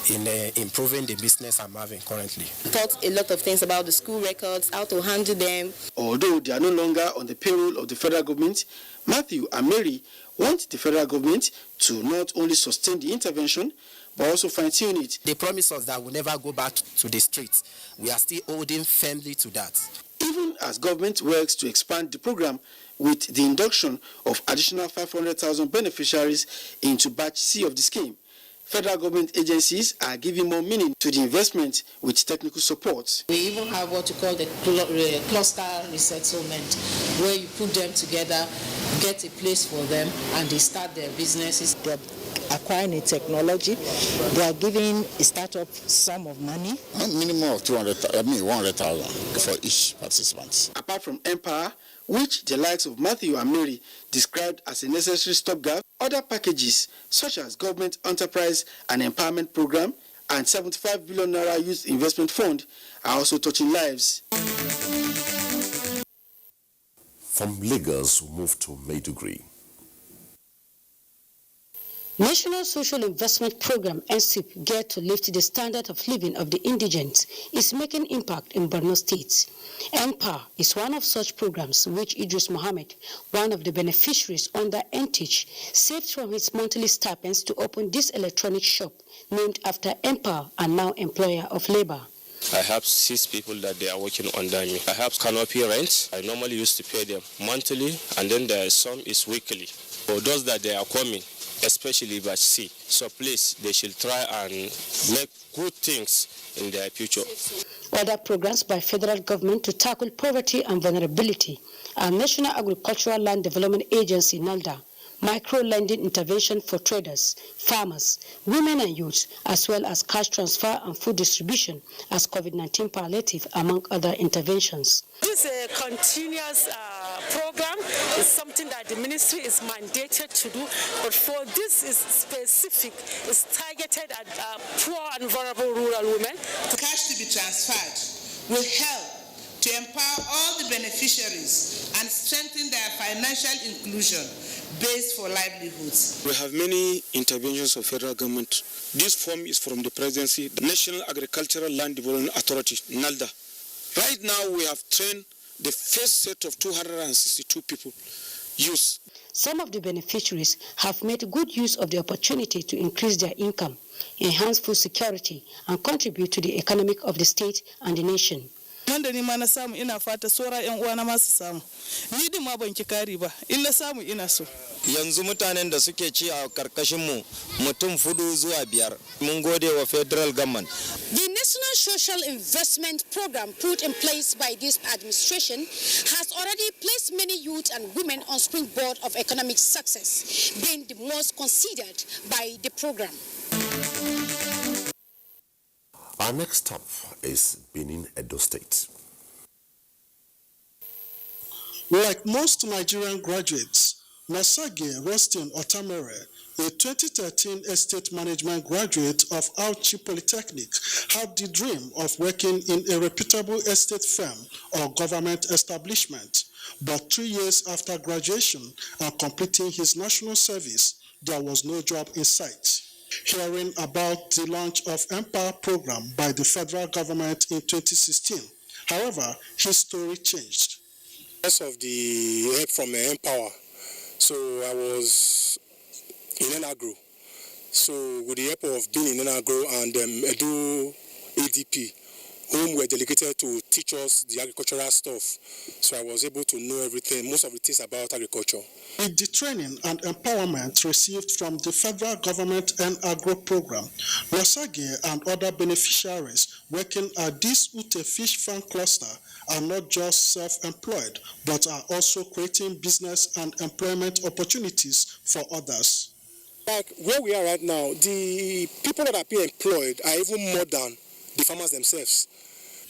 in improving the business I'm having currently. Taught a lot of things about the school records, how to handle them. Although they are no longer on the payroll of the federal government, Matthew and Mary want the federal government to not only sustain the intervention, but also fine-tune it. They promise us that we'll never go back to the streets. We are still holding firmly to that. Even as government works to expand the program with the induction of additional 500,000 beneficiaries into batch C of the scheme, federal government agencies are giving more meaning to the investment with technical support. We even have what you call the cluster resettlement, where you put them together, get a place for them, and they start their businesses. They're acquiring a technology. They are giving a startup sum of money. A minimum of 100,000 for each participant. Apart from Empire, which the likes of Matthew and Mary described as a necessary stopgap, other packages such as Government Enterprise and Empowerment Program and 75 billion naira Youth Investment Fund are also touching lives. From Lagos, we move to Maiduguri. National Social Investment Program NSIP, geared to lift the standard of living of the indigent, is making impact in Borno State. NPA is one of such programs which Idris Mohammed, one of the beneficiaries under NTICH, saved from his monthly stipends to open this electronic shop named after NPA and now employer of labor. I have 6 people that they are working under me. I have canopy rent. I normally used to pay them monthly, and then the sum is weekly. For those that they are coming, especially batch C, so please, they should try and make good things in their future. Other programs by federal government to tackle poverty and vulnerability are National Agricultural Land Development Agency, NALDA, micro-lending intervention for traders, farmers, women and youth, as well as cash transfer and food distribution as COVID-19 palliative, among other interventions. This is a continuous program. It's something that the ministry is mandated to do, but for this is specific. It's targeted at poor and vulnerable rural women. Cash to be transferred will help to empower all the beneficiaries and strengthen their financial inclusion based for livelihoods. We have many interventions of federal government. This form is from the presidency, the National Agricultural Land Development Authority, NALDA. Right now we have trained the first set of 262 people. Some of the beneficiaries have made good use of the opportunity to increase their income, enhance food security, and contribute to the economic of the state and the nation. Wanda ni ma na samu ina fata sora yan uwana ma su samu. Ni din ma ban ki kari ba. In na samu ina so. Yanzu mutanen da suke ci a karkashin mu mutum 4 zuwa 5. Mun gode wa federal government. The National Social Investment Program put in place by this administration has already placed many youth and women on springboard of economic success, being the most considered by the program. Our next stop is Benin, Edo State. Like most Nigerian graduates, Nasage Rustin Otamere, a 2013 estate management graduate of Auchi Polytechnic, had the dream of working in a reputable estate firm or government establishment. But 2 years after graduation and completing his national service, there was no job in sight. Hearing about the launch of Empower program by the federal government in 2016, however, his story changed. Because of the help from Empower, so I was in Enagro. So with the help of being in Enagro and Edo ADP, whom were delegated to teach us the agricultural stuff, so I was able to know everything, most of the things about agriculture. With the training and empowerment received from the federal government and agro program, Nasage and other beneficiaries working at this Ute Fish Farm cluster are not just self-employed, but are also creating business and employment opportunities for others. Like where we are right now, the people that are being employed are even more than the farmers themselves.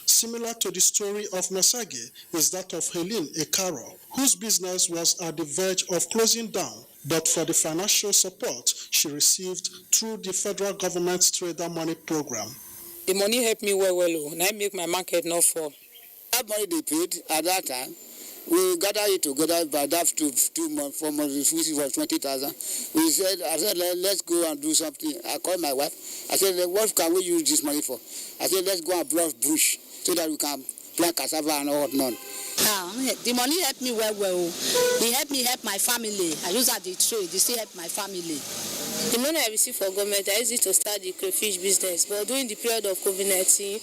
Similar to the story of Nasage is that of Helene Ekaro, whose business was at the verge of closing down, but for the financial support she received through the federal government's Trader Money program. The money helped me well, and I make my market not fall. That money they paid at that time, we gathered it together, but after 2 months, 4 months, which was 20,000. I said, let's go and do something. I called my wife. I said, what can we use this money for? I said, let's go and plant bush so that we can plant cassava and all whatnot. The money helped me well. It helped me help my family. I use that the trade. They still help my family. The money I received from government, I used it to start the crayfish business. But during the period of COVID-19,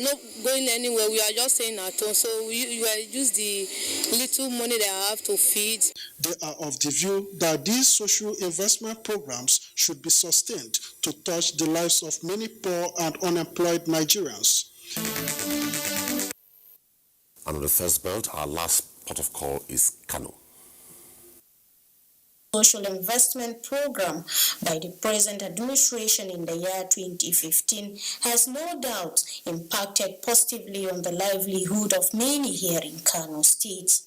not going anywhere, we are just staying at home. So we use the little money that I have to feed. They are of the view that these social investment programs should be sustained to touch the lives of many poor and unemployed Nigerians. And on the first belt, our last port of call is Kano. Social investment program by the present administration in the year 2015 has no doubt impacted positively on the livelihood of many here in Kano State.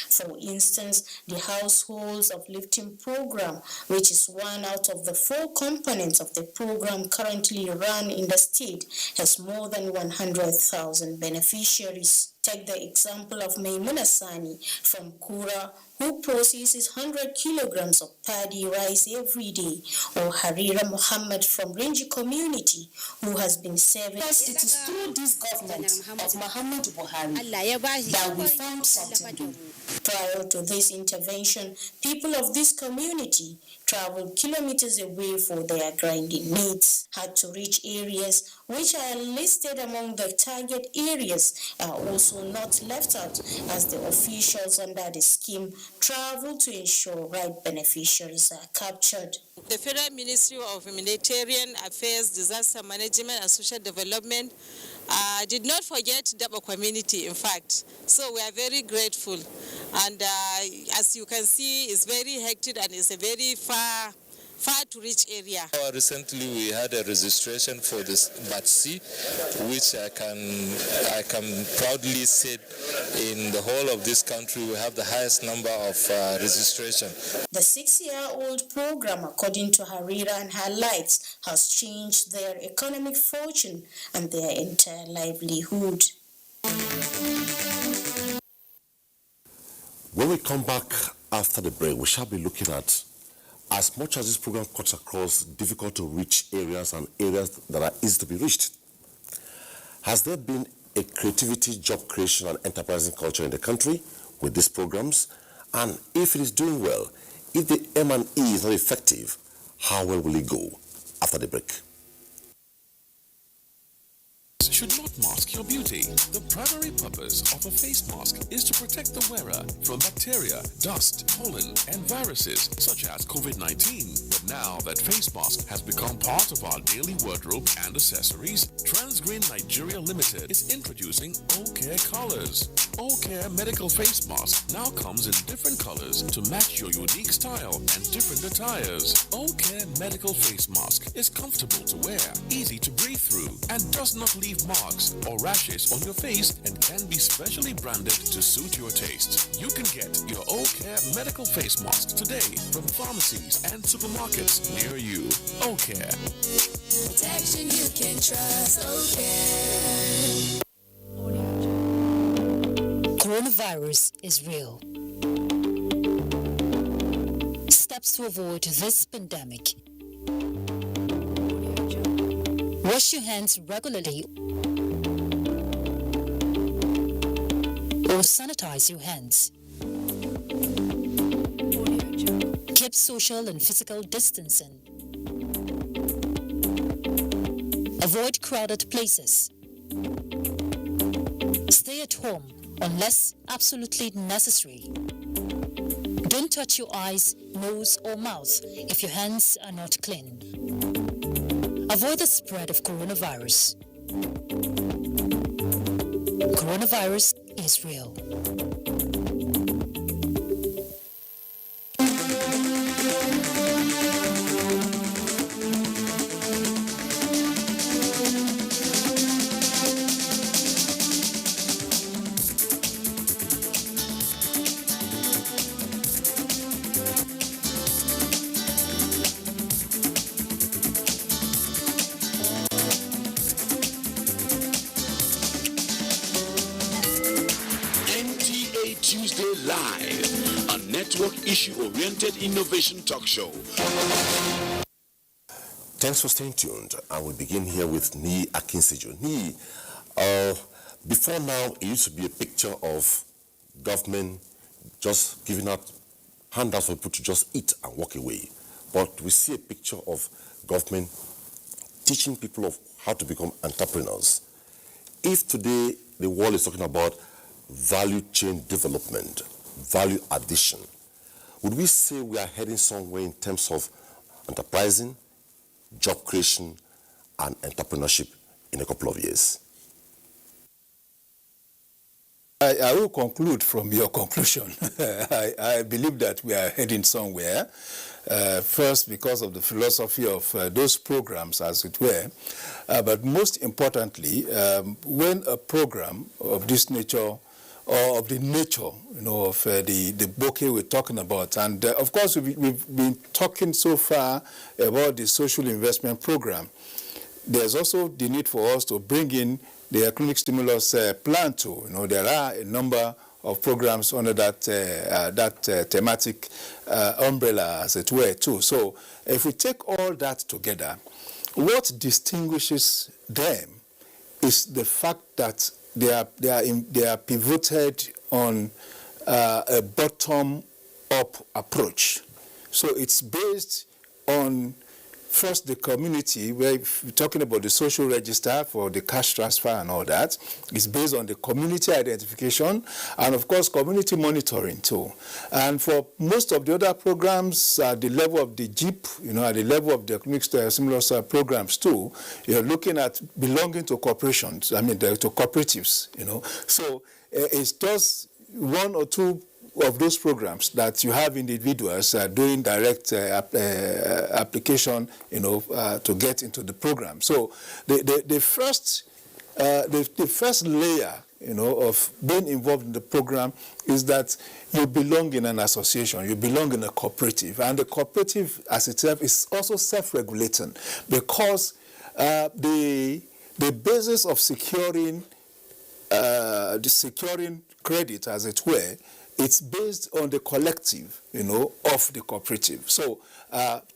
For instance, the Households of Lifting program, which is one out of the 4 components of the program currently run in the state, has more than 100,000 beneficiaries. Take the example of Maimuna Sani from Kura, who processes 100 kilograms of paddy rice every day, or Harira Muhammad from Renji community, who has been serving. Because it is through this government of Muhammad Buhari that we found something to do. Prior to this intervention, people of this community traveled kilometers away for their grinding needs, had to reach areas which are listed among the target areas, are also not left out, as the officials under the scheme travel to ensure right beneficiaries are captured. The Federal Ministry of Humanitarian Affairs, Disaster Management and Social Development did not forget Dabo community, in fact. So we are very grateful. And as you can see, it's very hectic and it's a very far to reach area. Recently we had a registration for this batch C, which I can proudly say in the whole of this country we have the highest number of registration. The 6-year-old program, according to Harira and her lights, has changed their economic fortune and their entire livelihood. When we come back after the break, we shall be looking at, as much as this program cuts across difficult to reach areas and areas that are easy to be reached, has there been a creativity, job creation and enterprising culture in the country with these programs? And if it is doing well, if the M&E is not effective, how well will it go? After the break. Should not mask your beauty. The primary purpose of a face mask is to protect the wearer from bacteria, dust, pollen, and viruses such as COVID-19. But now that face mask has become part of our daily wardrobe and accessories, Transgreen Nigeria Limited is introducing O-Care colors. O-Care medical face mask now comes in different colors to match your unique style and different attires. O-Care medical face mask is comfortable to wear, easy to breathe through, and does not leave marks or rashes on your face and can be specially branded to suit your taste. You can get your O-Care medical face mask today from pharmacies and supermarkets near you. O-Care. Protection you can trust. O-Care. Coronavirus is real. Steps to avoid this pandemic. Wash your hands regularly or sanitize your hands. Keep social and physical distancing. Avoid crowded places. Stay at home unless absolutely necessary. Don't touch your eyes, nose, or mouth if your hands are not clean. Avoid the spread of coronavirus. Coronavirus is real. NTA Tuesday Live, a network issue-oriented innovation talk show. Thanks for staying tuned. And we begin here with Ni Akinseju. Ni, before now, it used to be a picture of government just giving out handouts for people to just eat and walk away. But we see a picture of government teaching people of how to become entrepreneurs. If today the world is talking about value chain development, value addition, would we say we are heading somewhere in terms of enterprising, job creation, and entrepreneurship in a couple of years? I will conclude from your conclusion. I believe that we are heading somewhere. First, because of the philosophy of those programs, as it were. But most importantly, when a program of this nature, or of the nature, of the bouquet we're talking about, and of course we've been talking so far about the social investment program. There's also the need for us to bring in the economic stimulus plan too. There are a number of programs under that thematic umbrella, as it were, too. So if we take all that together, what distinguishes them is the fact that they are pivoted on a bottom-up approach. So it's based on first the community, where we're talking about the social register for the cash transfer and all that. It's based on the community identification and, of course, community monitoring too. And for most of the other programs at the level of the JIP, at the level of the economic stimulus programs too, you're looking at belonging to corporations, to cooperatives, So it's just one or two of those programs that you have individuals doing direct application, to get into the program. So the first layer, of being involved in the program is that you belong in an association, you belong in a cooperative, and the cooperative as itself is also self-regulating, because the basis of securing credit, as it were, it's based on the collective, of the cooperative. So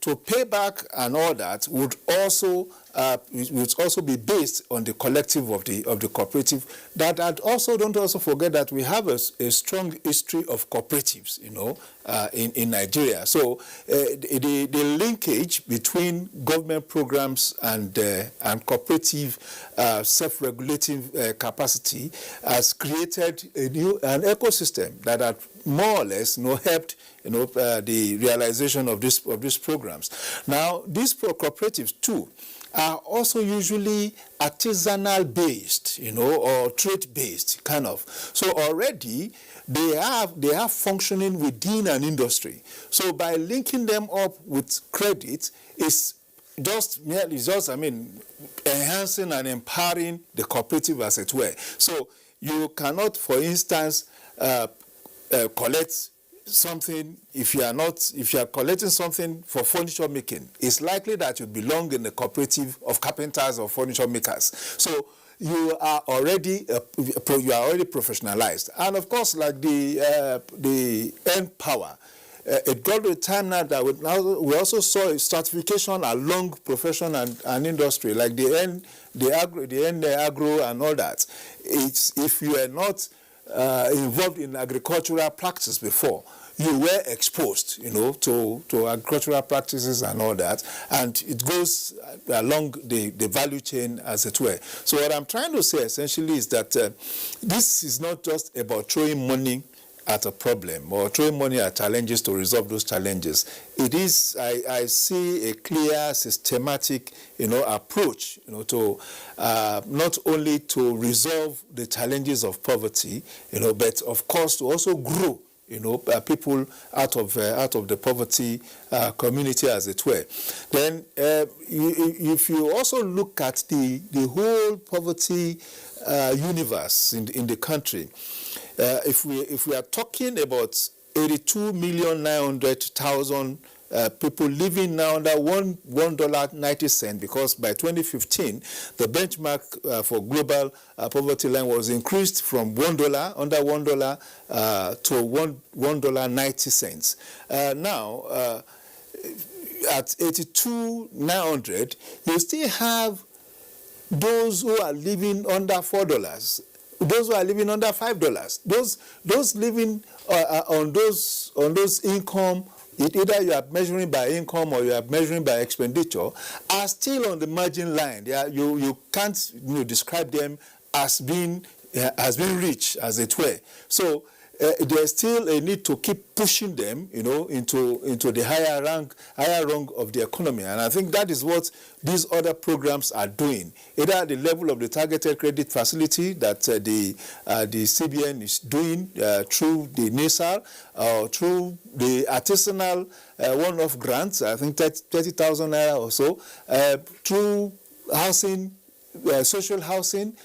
to pay back and all that would also be based on the collective of the cooperative. That also don't also forget that we have a strong history of cooperatives, in Nigeria. So the linkage between government programs and cooperative self-regulating capacity has created an ecosystem that had more or less helped the realization of these programs. Now these cooperatives too are also usually artisanal based, or trade based kind of. So already they are functioning within an industry. So by linking them up with credit is enhancing and empowering the cooperative, as it were. So you cannot, for instance, collect something if you are collecting something for furniture making. It's likely that you belong in the cooperative of carpenters or furniture makers. So you are already professionalized. And of course, like the end power. It got to a time now that we also saw a stratification along profession and industry, like the end agro and all that. It's if you are not involved in agricultural practice before, you were exposed, to agricultural practices and all that, and it goes along the value chain, as it were. So what I'm trying to say essentially is that this is not just about throwing money at a problem or throwing money at challenges to resolve those challenges. It is, I see a clear, systematic, approach, to not only to resolve the challenges of poverty, but of course to also grow, people out of the poverty community, as it were. Then, if you also look at the whole poverty universe in the country, if we are talking about 82,900,000 people living now under $1.90, because by 2015 the benchmark for global poverty line was increased from $1 under $1 to $1.90. Now at 82,900, you still have those who are living under $4. Those who are living under $5, those living on those income, either you are measuring by income or you are measuring by expenditure, are still on the margin line. You can't describe them as being rich, as it were. So there's still a need to keep pushing them, into the higher rung of the economy. And I think that is what these other programs are doing, either at the level of the targeted credit facility that the CBN is doing through the NISAL, or through the artisanal one-off grants, I think 30,000 naira or so, through housing, social housing.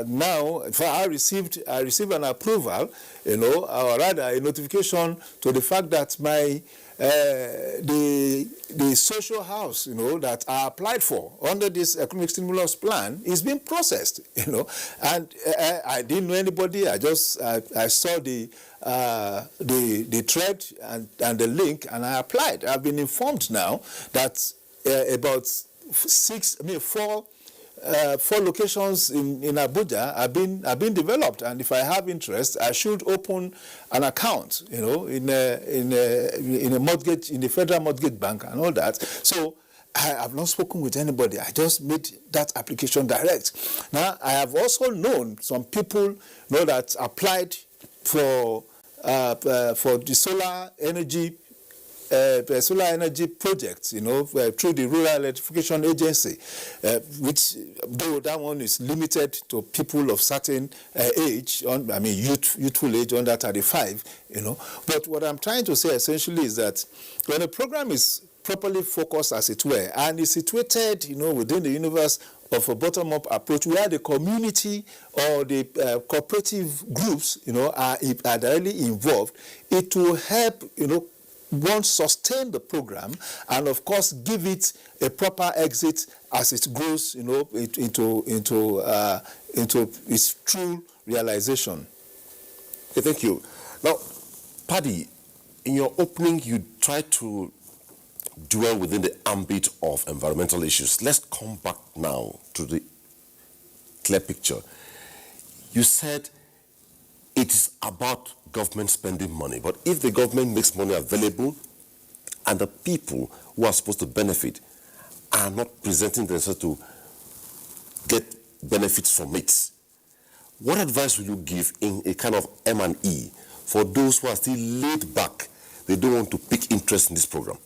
Now, I received an approval, or rather a notification to the fact that my the social house, that I applied for under this economic stimulus plan is being processed, and I didn't know anybody. I saw the thread and the link, and I applied. I've been informed now that about 4 locations in Abuja have been developed, and if I have interest, I should open an account, in a mortgage, in the Federal Mortgage Bank and all that. So I have not spoken with anybody. I just made that application direct. Now I have also known some people, that applied for the solar energy solar energy projects, through the Rural Electrification Agency, which, though that one is limited to people of certain age, youthful age under 35, But what I'm trying to say essentially is that when a program is properly focused, as it were, and is situated, within the universe of a bottom-up approach where the community or the cooperative groups, are directly involved, it will help, one, sustain the program and, of course, give it a proper exit as it grows, into its true realization. Okay, thank you. Now, Paddy, in your opening, you tried to dwell within the ambit of environmental issues. Let's come back now to the clear picture. You said it is about government spending money, but if the government makes money available and the people who are supposed to benefit are not presenting themselves to get benefits from it, what advice will you give in a kind of M&E for those who are still laid back? They don't want to pick interest in this program.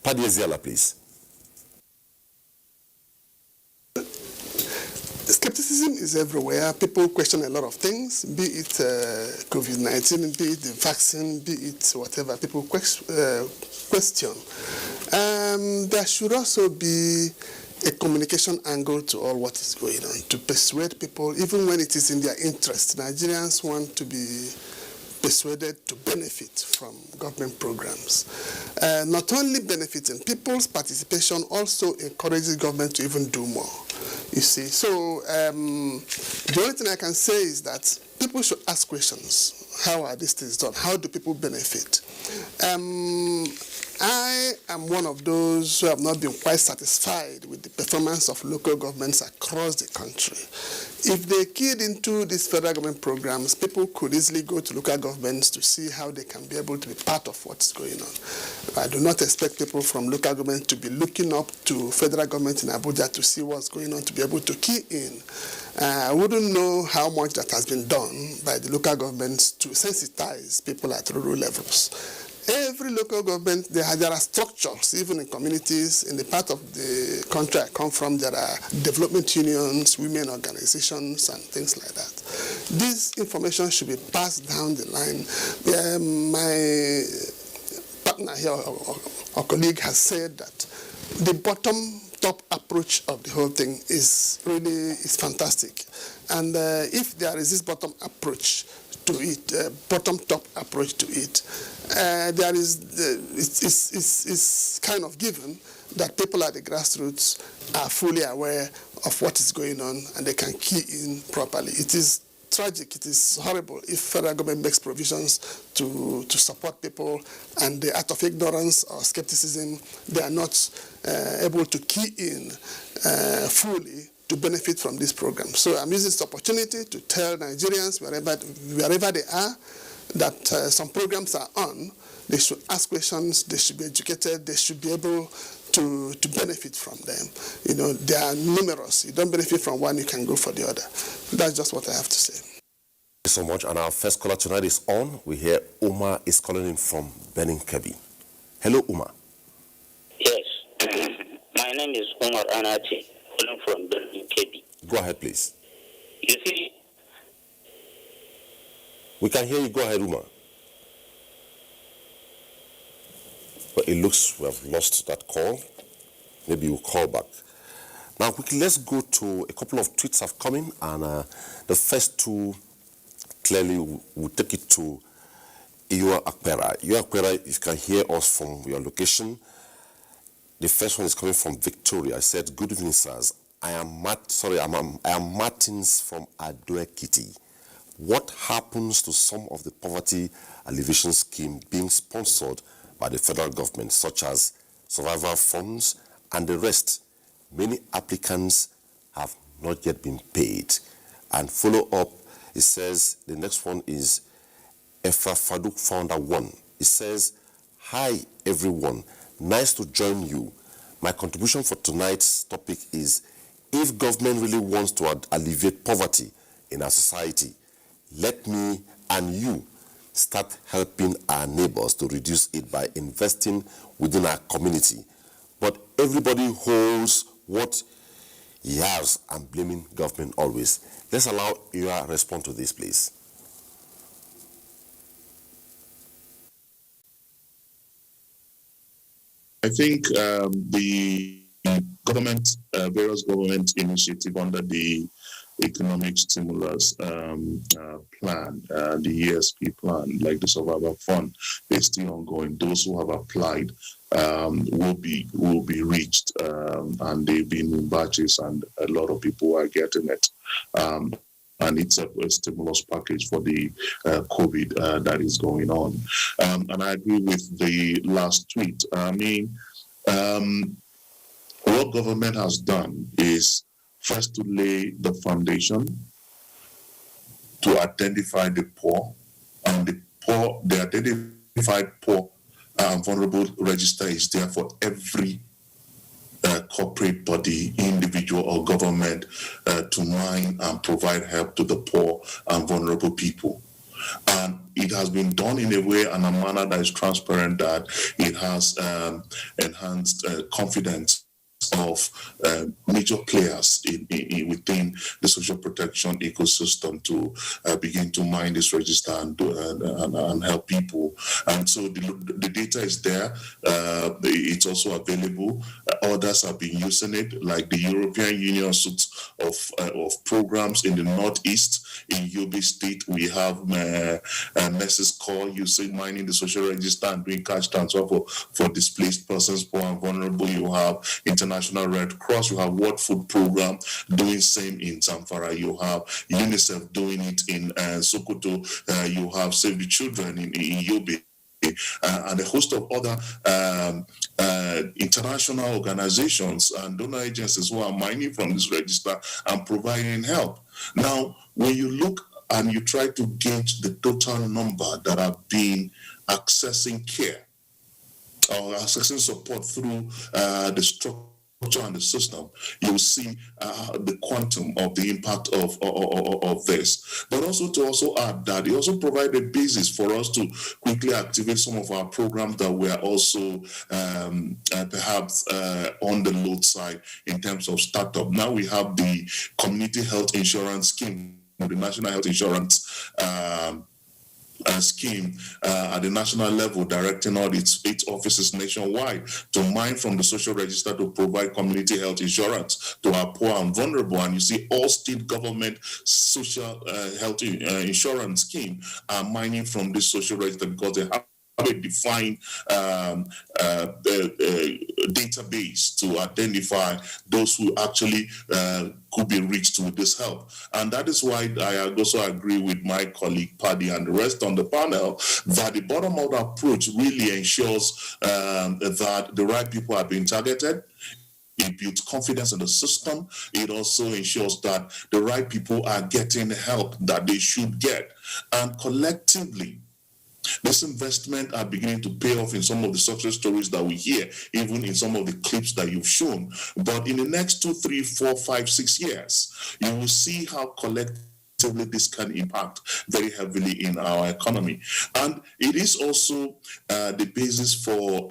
Paddy Eziala, please. Skepticism is everywhere. People question a lot of things, be it COVID-19, be it the vaccine, be it whatever. People question. There should also be a communication angle to all what is going on, to persuade people, even when it is in their interest. Nigerians want to be persuaded to benefit from government programs. Not only benefiting, people's participation also encourages government to even do more, you see. So the only thing I can say is that people should ask questions. How are these things done? How do people benefit? I am one of those who have not been quite satisfied with the performance of local governments across the country. If they keyed into these federal government programs, people could easily go to local governments to see how they can be able to be part of what's going on. I do not expect people from local government to be looking up to federal government in Abuja to see what's going on, to be able to key in. I wouldn't know how much that has been done by the local governments to sensitize people at rural levels. Every local government, there are structures, even in communities. In the part of the country I come from, there are development unions, women organizations, and things like that. This information should be passed down the line. My partner here, or colleague, has said that the bottom-top approach of the whole thing is fantastic. And if there is this bottom approach to it, bottom-top approach to it, it's kind of given that people at the grassroots are fully aware of what is going on and they can key in properly. It is tragic, it is horrible if federal government makes provisions to support people and out of ignorance or skepticism, they are not able to key in fully to benefit from this program. So I'm using this opportunity to tell Nigerians, wherever they are, that some programs are on. They should ask questions, they should be educated, they should be able to benefit from them. They are numerous. You don't benefit from one, you can go for the other. That's just what I have to say. Thank you so much. And our first caller tonight is on. We hear Umar is calling in from Benin Kebbi. Hello, Umar. Yes. My name is Umar Anati, calling from Benin Kebbi. Go ahead, please. You see, we can hear you. Go ahead, Umar. But it looks we have lost that call. Maybe we'll call back. Now, quickly, let's go to a couple of tweets have come in, and the first two clearly will take it to Iwa Akpera. Iwa Akpera, you can hear us from your location. The first one is coming from Victoria. I said, "Good evening, sirs. I am Martins from Ado-Ekiti. What happens to some of the poverty alleviation scheme being sponsored by the federal government, such as survival funds and the rest? Many applicants have not yet been paid." And follow up, it says, the next one is Efra Faduk Founder 1. It says, "Hi everyone, nice to join you. My contribution for tonight's topic is, if government really wants to alleviate poverty in our society, let me and you start helping our neighbors to reduce it by investing within our community. But everybody holds what he has and blaming government always. Let's allow you to respond to this, please. I think the government, various government initiative under the economic stimulus plan, the ESP plan, like the survival fund, is still ongoing. Those who have applied will be reached, and they've been in batches, and a lot of people are getting it. And it's a stimulus package for the COVID that is going on. And I agree with the last tweet. I mean, what government has done is first to lay the foundation to identify the poor, and the identified poor and vulnerable register is there for every corporate body, individual or government to mine and provide help to the poor and vulnerable people. And it has been done in a way and a manner that is transparent, that it has enhanced confidence of major players within the social protection ecosystem to begin to mine this register and help people. And so the data is there. It's also available. Others have been using it, like the European Union suite of programs in the Northeast. In Yobe State, we have nurses call using mining the social register and doing cash transfer for displaced persons, poor and vulnerable. You have International Red Cross, you have World Food Program doing same in Zamfara, you have UNICEF doing it in Sokoto, you have Save the Children in Yobe, and a host of other international organizations and donor agencies who are mining from this register and providing help. Now, when you look and you try to gauge the total number that have been accessing care or accessing support through the structure and the system, you'll see the quantum of the impact of this. But also to add that it also provides a basis for us to quickly activate some of our programs that were also perhaps on the load side in terms of startup. Now we have the community health insurance scheme, the national health insurance scheme at the national level, directing all its offices nationwide to mine from the social register to provide community health insurance to our poor and vulnerable. And you see all state government social health insurance scheme are mining from this social register because they have a defined database to identify those who actually could be reached with this help. And that is why I also agree with my colleague Paddy and the rest on the panel that the bottom-up approach really ensures that the right people are being targeted. It builds confidence in the system. It also ensures that the right people are getting help that they should get. And collectively, this investment are beginning to pay off in some of the success stories that we hear, even in some of the clips that you've shown. But in the next 2, 3, 4, 5, 6 years, you will see how collectively this can impact very heavily in our economy. And it is also the basis for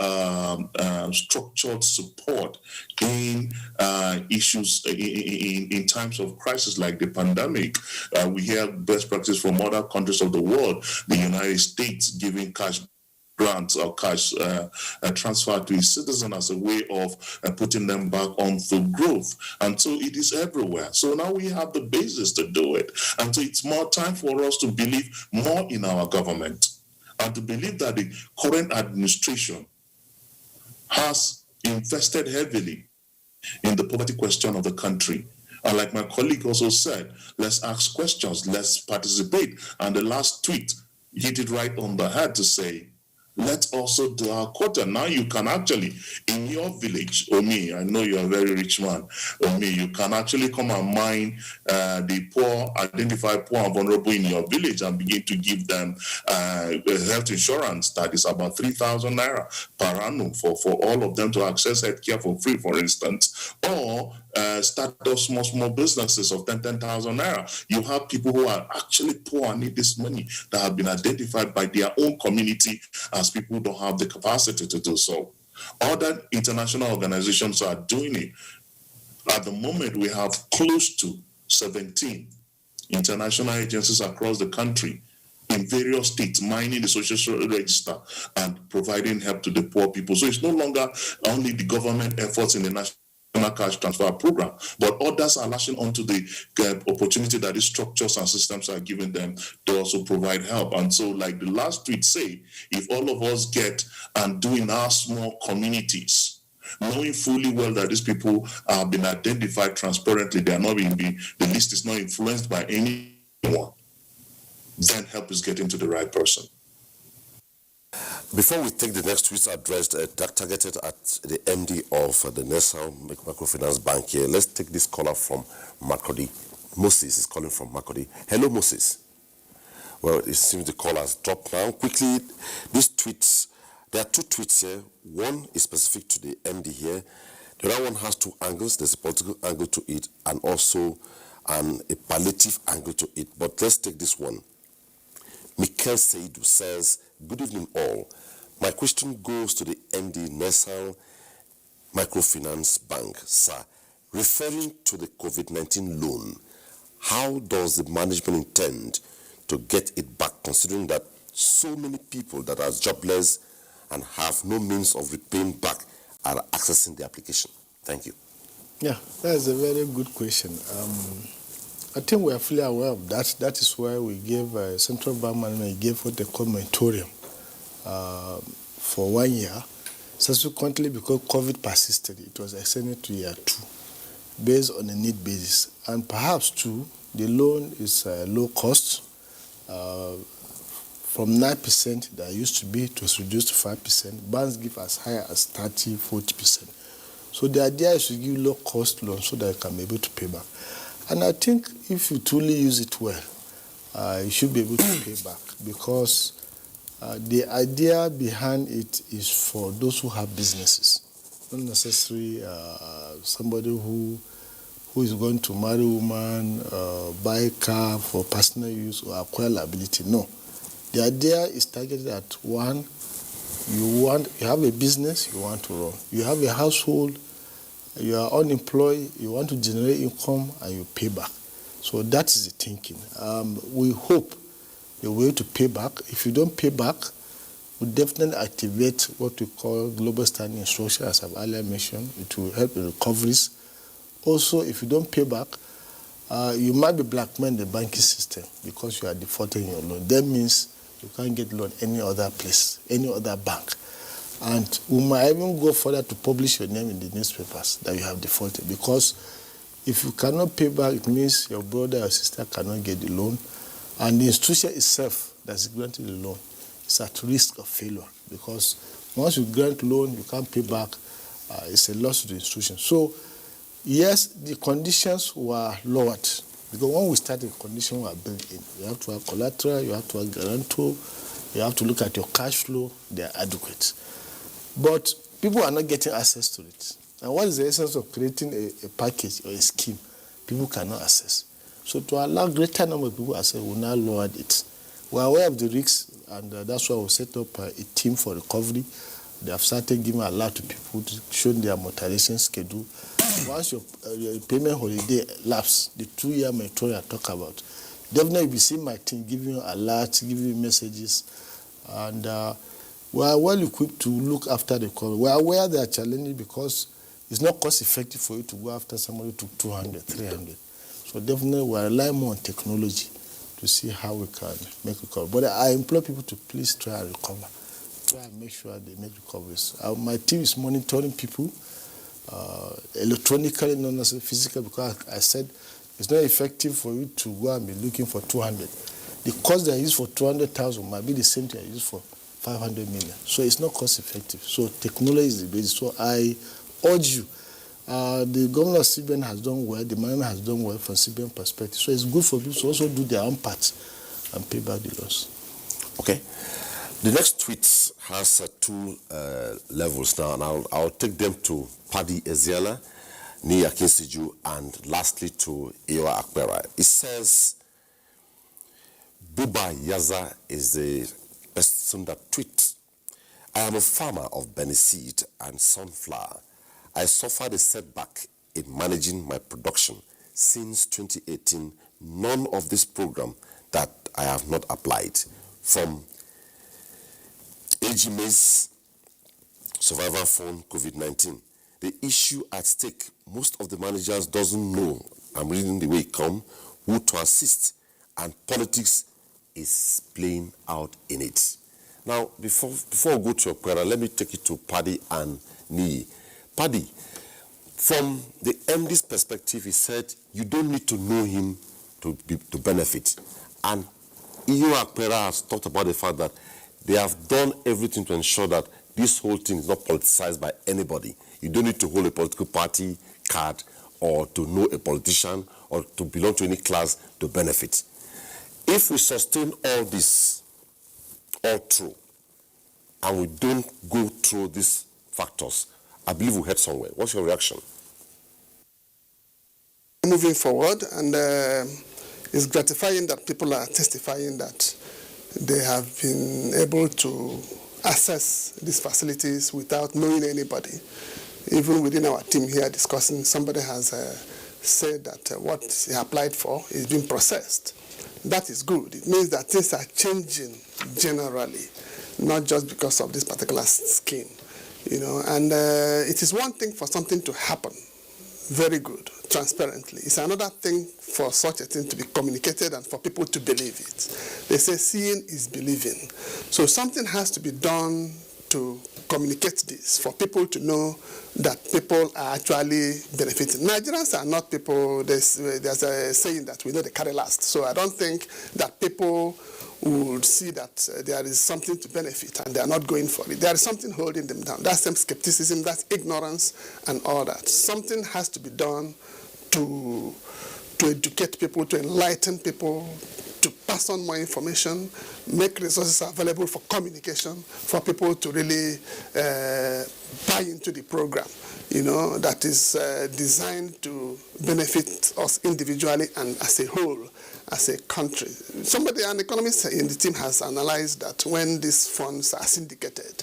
structured support in issues in times of crisis like the pandemic. We hear best practice from other countries of the world, the United States giving cash grants or cash transfer to its citizens as a way of putting them back on through growth. And so it is everywhere. So now we have the basis to do it. And so it's more time for us to believe more in our government and to believe that the current administration has invested heavily in the poverty question of the country. And like my colleague also said, let's ask questions, let's participate. And the last tweet hit it right on the head to say, let's also do our quota. Now you can actually, in your village, Omi, I know you're a very rich man, Omi, you can actually come and mine the poor, identify poor and vulnerable in your village and begin to give them health insurance that is about 3,000 naira per annum for all of them to access healthcare for free, for instance. or start those small businesses of 10,000 naira. You have people who are actually poor and need this money that have been identified by their own community as people who don't have the capacity to do so. Other international organizations are doing it. At the moment, we have close to 17 international agencies across the country in various states mining the social register and providing help to the poor people. So it's no longer only the government efforts in the National Cash Transfer Program, but others are latching onto the opportunity that these structures and systems are giving them to also provide help. And so, like the last tweet say, if all of us get and do in our small communities, knowing fully well that these people have been identified transparently, they are not being, the list is not influenced by anyone, then help is getting to the right person. Before we take the next tweets addressed targeted at the MD of the Nassau Microfinance Bank here, let's take this caller from Makurdi. Moses is calling from Makurdi. Hello, Moses. Well, it seems the call has dropped now. Quickly, these tweets, there are two tweets here. One is specific to the MD here. The other one has two angles. There's a political angle to it and also a palliative angle to it. But let's take this one. Mikel Seidu says, good evening all. My question goes to the MD Nassau Microfinance Bank. Sir, referring to the COVID-19 loan, how does the management intend to get it back, considering that so many people that are jobless and have no means of repaying back are accessing the application? Thank you. Yeah, that's a very good question. I think we are fully aware of that. That is why we gave central bank management gave what they call moratorium for 1 year. Subsequently, because COVID persisted, it was extended to year 2, based on a need basis. And perhaps too, the loan is low cost. From 9% that used to be, it was reduced to 5%. Banks give as high as 30-40%. So the idea is to give low cost loans so that you can be able to pay back. And I think if you truly use it well, you should be able to pay back, because the idea behind it is for those who have businesses, not necessarily somebody who is going to marry a woman, buy a car for personal use or acquire liability. No. The idea is targeted at one, you have a business you want to run. You have a household, you are unemployed, you want to generate income and you pay back. So that is the thinking. We hope the way to pay back. If you don't pay back, we definitely activate what we call global standing instruction, as I've earlier mentioned. It will help in recoveries. Also, if you don't pay back, you might be blackmailing the banking system because you are defaulting your loan. That means you can't get loan any other place, any other bank. And we might even go further to publish your name in the newspapers that you have defaulted, because if you cannot pay back, it means your brother or sister cannot get the loan, and the institution itself that's granting the loan is at risk of failure, because once you grant loan, you can't pay back, it's a loss to the institution. So yes, the conditions were lowered, because when we started, the conditions were built in. You have to have collateral, you have to have guarantor, you have to look at your cash flow, they are adequate. But people are not getting access to it. And what is the essence of creating a package or a scheme people cannot access? So to allow greater number of people access, we now lowered it. We are aware of the risks, and that's why we set up a team for recovery. They have started giving a lot to people to show their amortization schedule. Once your payment holiday lapse, the 2-year moratorium I talk about, definitely you'll be seeing my team giving you alerts, giving you messages, and we are well equipped to look after the call. We are aware they are challenging because it's not cost effective for you to go after somebody to 200, 300. So definitely we are relying more on technology to see how we can make recovery. But I implore people to please try and recover. Try and make sure they make recoveries. My team is monitoring people electronically, not necessarily physically, because I said it's not effective for you to go and be looking for 200. The cost they use for 200,000 might be the same thing I use for 500 million. So it's not cost effective. So technology is the basis. So I urge you, the governor of CBN has done well, the management has done well from CBN perspective. So it's good for people to also do their own part and pay back the loss. Okay. The next tweet has two levels now, and I'll take them to Paddy Eziala. Nia Kinsiju, and lastly to Iwa Akbera. It says, Buba Yaza is the person that tweets, I am a farmer of Beneseed and sunflower. I suffered a setback in managing my production since 2018. None of this program that I have not applied. From AGMA's Survivor Fund COVID-19. The issue at stake, most of the managers doesn't know, I'm reading the way it come, who to assist, and politics is playing out in it. Now, before we go to Okwara, let me take it to Paddy and Nii. Paddy, from the MD's perspective, he said you don't need to know him to benefit. And EU Okwara has talked about the fact that they have done everything to ensure that this whole thing is not politicized by anybody. You don't need to hold a political party card or to know a politician or to belong to any class to benefit. If we sustain all this all through and we don't go through these factors, I believe we'll head somewhere. What's your reaction? Moving forward, and it's gratifying that people are testifying that they have been able to access these facilities without knowing anybody. Even within our team here discussing, somebody has said that what he applied for is being processed. That is good. It means that things are changing generally, not just because of this particular scheme. You know, and it is one thing for something to happen, very good, transparently. It's another thing for such a thing to be communicated and for people to believe it. They say seeing is believing. So something has to be done to communicate this, for people to know that people are actually benefiting. Nigerians are not people, there's a saying that we know they carry last. So I don't think that people would see that there is something to benefit and they are not going for it. There is something holding them down. That's some skepticism, that's ignorance and all that. Something has to be done to educate people, to enlighten people, to pass on more information, make resources available for communication, for people to really buy into the program, you know, that is designed to benefit us individually and as a whole, as a country. Somebody, an economist in the team has analyzed that when these funds are syndicated,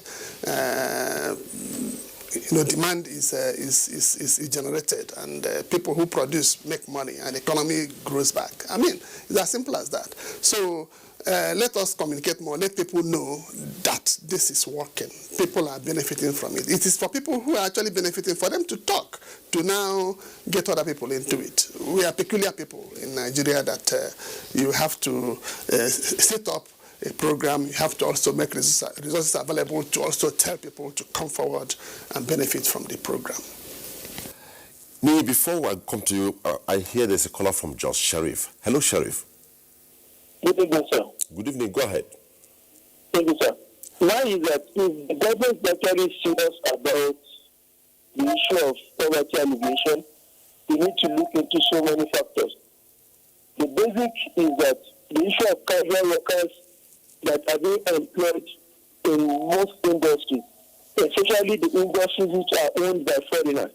you know, demand is generated, and people who produce make money, and the economy grows back. I mean, it's as simple as that. So let us communicate more. Let people know that this is working. People are benefiting from it. It is for people who are actually benefiting, for them to talk, to now get other people into it. We are peculiar people in Nigeria that you have to set up a program. You have to also make resources available to also tell people to come forward and benefit from the program. Nee, before I come to you, I hear there's a caller from Jos Sheriff. Hello, Sheriff. Good evening, sir. Good evening. Go ahead. Thank you, sir. Why is that if the government is actually serious about the issue of poverty alleviation, we need to look into so many factors. The basic is that the issue of casual workers that are being employed in most industries, especially the industries which are owned by foreigners.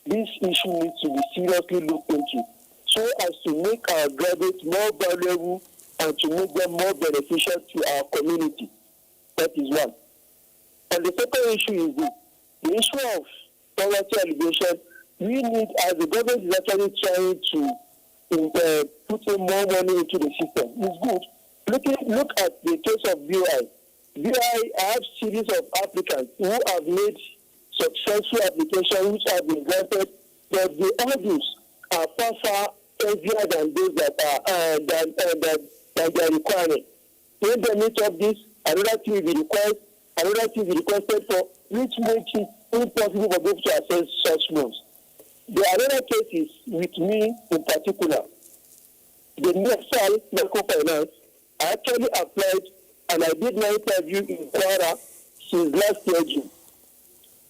This issue needs to be seriously looked into so as to make our graduates more valuable and to make them more beneficial to our community. That is one. And the second issue is the issue of poverty alleviation. We need, as the government is actually trying to put in more money into the system. It's good. Look at the case of BI. BI have series of applicants who have made successful applications which have been granted, but the others are far heavier than those that they are requiring. When they meet up this, another thing will be required, another thing will be requested for, which makes it impossible for them to access such loans. The other case is with me in particular. The NESAL microfinance, I actually applied and I did my interview in Kwara since last year June.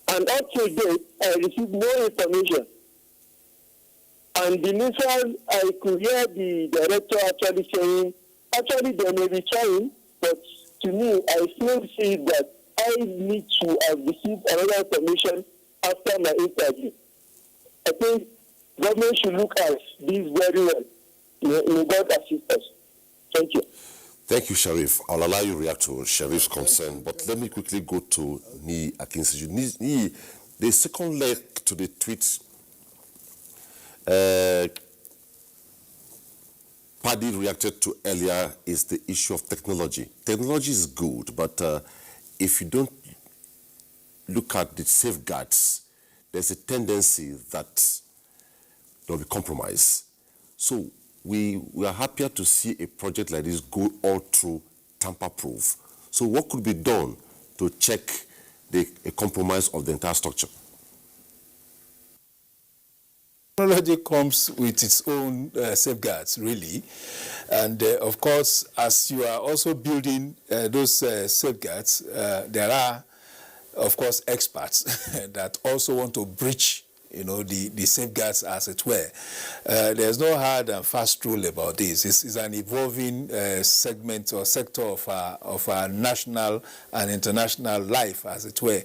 And up to date, I received no information. And the NESAL, I could hear the director actually saying, actually they may be trying, but to me, I still see that I need to have received another information after my interview. I think government should look at this very well. May God assist us. Thank you. Thank you, Sharif. I'll allow you to react to Sharif's concern, but let me quickly go to Ni Akinseju. Ni, the second leg to the tweet, Paddy reacted to earlier is the issue of technology. Technology is good, but if you don't look at the safeguards, there's a tendency that there will be compromise. So we are happier to see a project like this go all through tamper-proof. So what could be done to check a compromise of the entire structure? Technology comes with its own safeguards, really. And of course, as you are also building those safeguards, there are, of course, experts that also want to breach the safeguards, as it were. There's no hard and fast rule about this. It's an evolving segment or sector of our national and international life, as it were.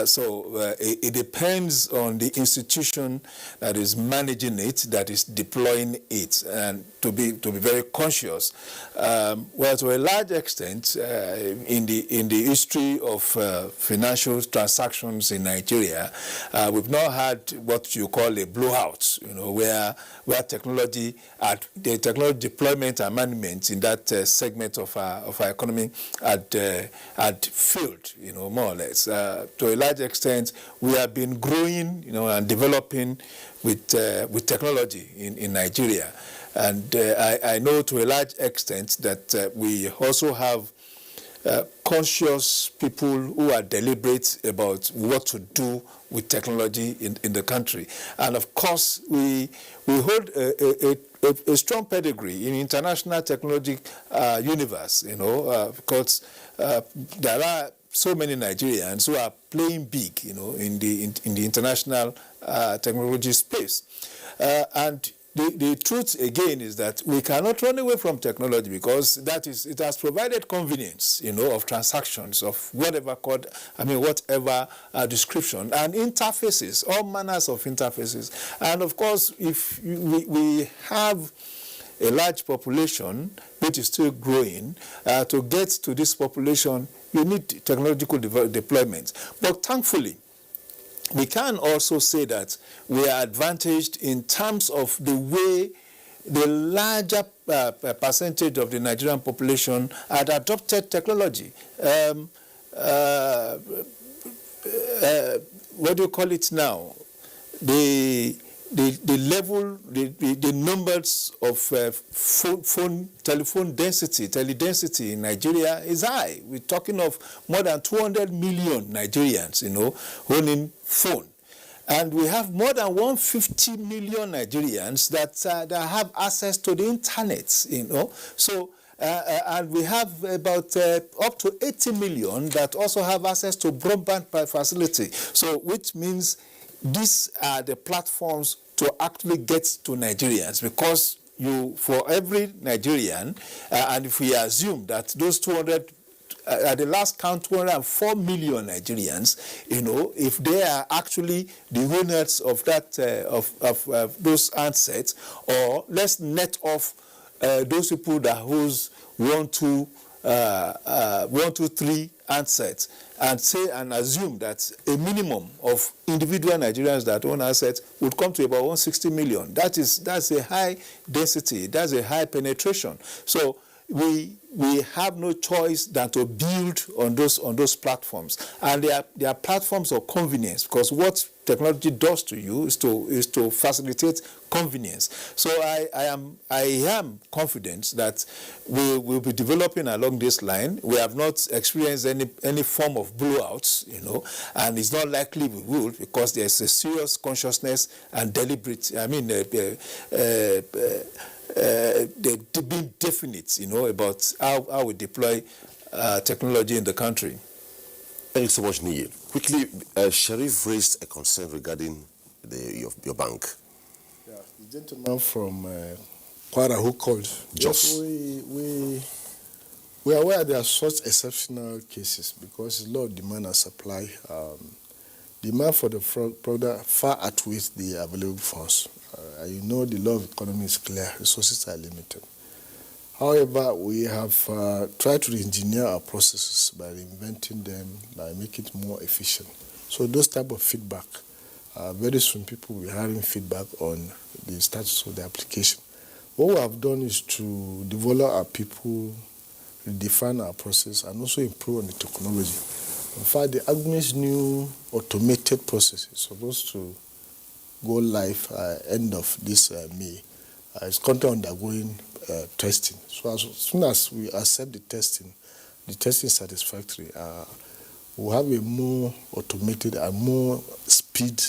So it depends on the institution that is managing it, that is deploying it, and to be very conscious. Well, to a large extent, in the history of financial transactions in Nigeria, we've not had what you call a blowout, where technology, the technology deployment and management in that segment of our economy had failed, more or less. To a large extent, we have been growing, and developing with technology in Nigeria. And I know to a large extent that we also have conscious people who are deliberate about what to do with technology in the country. And of course, we hold a strong pedigree in international technology universe, because there are so many Nigerians who are playing big, in the international technology space. And the truth again is that we cannot run away from technology, because it has provided convenience, of transactions of whatever description, and interfaces, all manners of interfaces. And of course, if we have a large population which is still growing, to get to this population, you need technological deployment. But thankfully, we can also say that we are advantaged in terms of the way the larger percentage of the Nigerian population had adopted technology. What do you call it now? The level, the numbers of telephone density, tele-density in Nigeria is high. We're talking of more than 200 million Nigerians, owning phone. And we have more than 150 million Nigerians that have access to the internet, So, and we have about up to 80 million that also have access to broadband facility. So, which means these are the platforms to actually get to Nigerians, because for every Nigerian, and if we assume that those 200, at the last count, 204 million Nigerians, if they are actually the owners of that of those handsets, or let's net off those people that use 1, 2, 3 handsets, and assume that a minimum of individual Nigerians that own assets would come to about 160 million. That's a high density. That's a high penetration. So we have no choice than to build on those platforms, and they are platforms of convenience, because what technology does to you is to facilitate convenience. So I am confident that we will be developing along this line. We have not experienced any form of blowouts, and it's not likely we will, because there's a serious consciousness and deliberate. They've been definite, about how we deploy technology in the country. Thank you so much, Neil. Quickly, Sharif raised a concern regarding your bank. Yeah, the gentleman from Kwara who called. Yes, we are aware there are such exceptional cases, because it's law of demand and supply. demand for the product far outweighs the available funds. You know the law of economy is clear, resources are limited. However, we have tried to re-engineer our processes by reinventing them, by making it more efficient. So those type of feedback, very soon people will be having feedback on the status of the application. What we have done is to develop our people, redefine our process, and also improve on the technology. In fact, the AGMI's new automated process is supposed to go live end of this May. It's currently undergoing testing. So as soon as we accept the testing is satisfactory, we'll have a more automated and more speed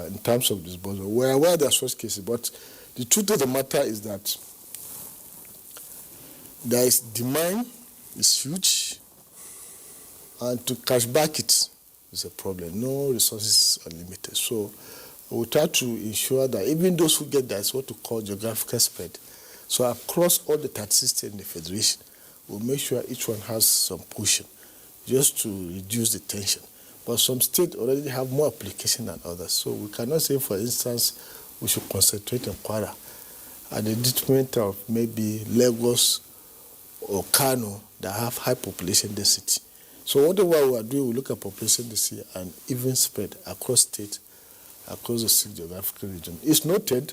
in terms of disposal. We're aware there are such cases, but the truth of the matter is that there is demand, is huge, and to cash back it is a problem. No resources are limited. So we try to ensure that even those who get that is what we call geographical spread. So across all the 36 states in the Federation, we'll make sure each one has some portion just to reduce the tension. But some states already have more application than others. So we cannot say, for instance, we should concentrate on Kwara at the detriment of maybe Lagos or Kano that have high population density. So whatever we are doing, we look at population density and even spread across states, across the 6 geographical regions. It's noted,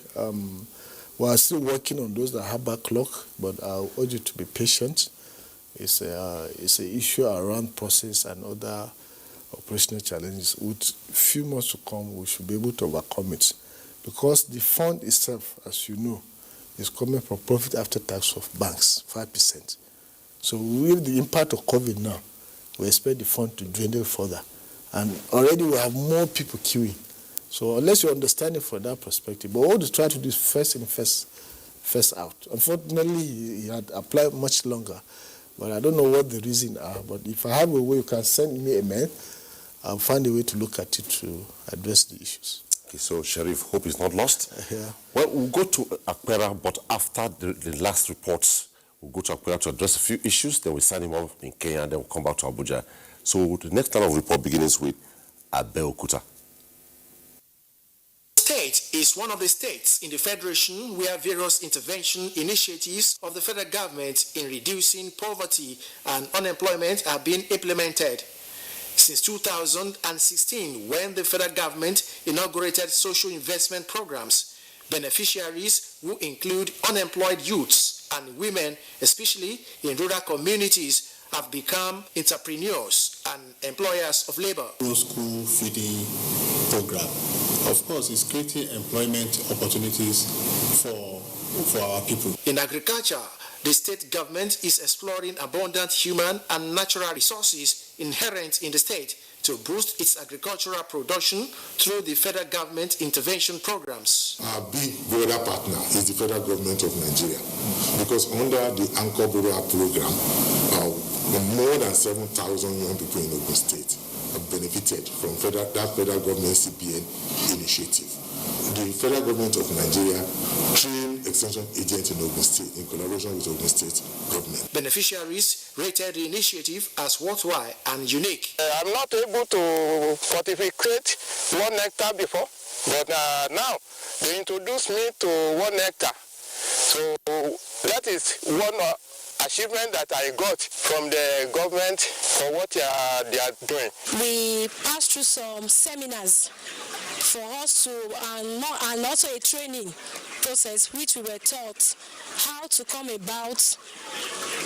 we are still working on those that have backlog, but I urge you to be patient. It's an issue around process and other operational challenges. With few months to come, we should be able to overcome it. Because the fund itself, as you know, is coming from profit after tax of banks, 5%. So with the impact of COVID now, we expect the fund to dwindle further. And already we have more people queuing. So unless you understand it from that perspective, but what we try to do is first in, first out. Unfortunately, he had applied much longer, but I don't know what the reason are. But if I have a way, you can send me a mail. I'll find a way to look at it to address the issues. Okay, so Sheriff, hope is not lost. Yeah. Well, we'll go to Akwera, but after the last reports, we'll go to Akwera to address a few issues. Then we'll sign him off in Kenya, and then we'll come back to Abuja. So the next line of report begins with Abeokuta. State is one of the states in the Federation where various intervention initiatives of the federal government in reducing poverty and unemployment have been implemented. Since 2016, when the federal government inaugurated social investment programs, beneficiaries who include unemployed youths and women, especially in rural communities, have become entrepreneurs and employers of labor. School feeding program, of course, is creating employment opportunities for our people. In agriculture, the state government is exploring abundant human and natural resources inherent in the state to boost its agricultural production through the federal government intervention programs. Our big border partner is the federal government of Nigeria, because under the Anchor Border program, more than 7,000 young people in Ogun State have benefited from that federal government CBN initiative. The federal government of Nigeria trained extension agents in Ogun State in collaboration with Ogun State government. Beneficiaries rated the initiative as worthwhile and unique. I'm not able to fortificate 1 hectare before, but now they introduced me to 1 hectare. So that is one achievement that I got from the government for what they are doing. We passed through some seminars for us to, and also a training process which we were taught how to come about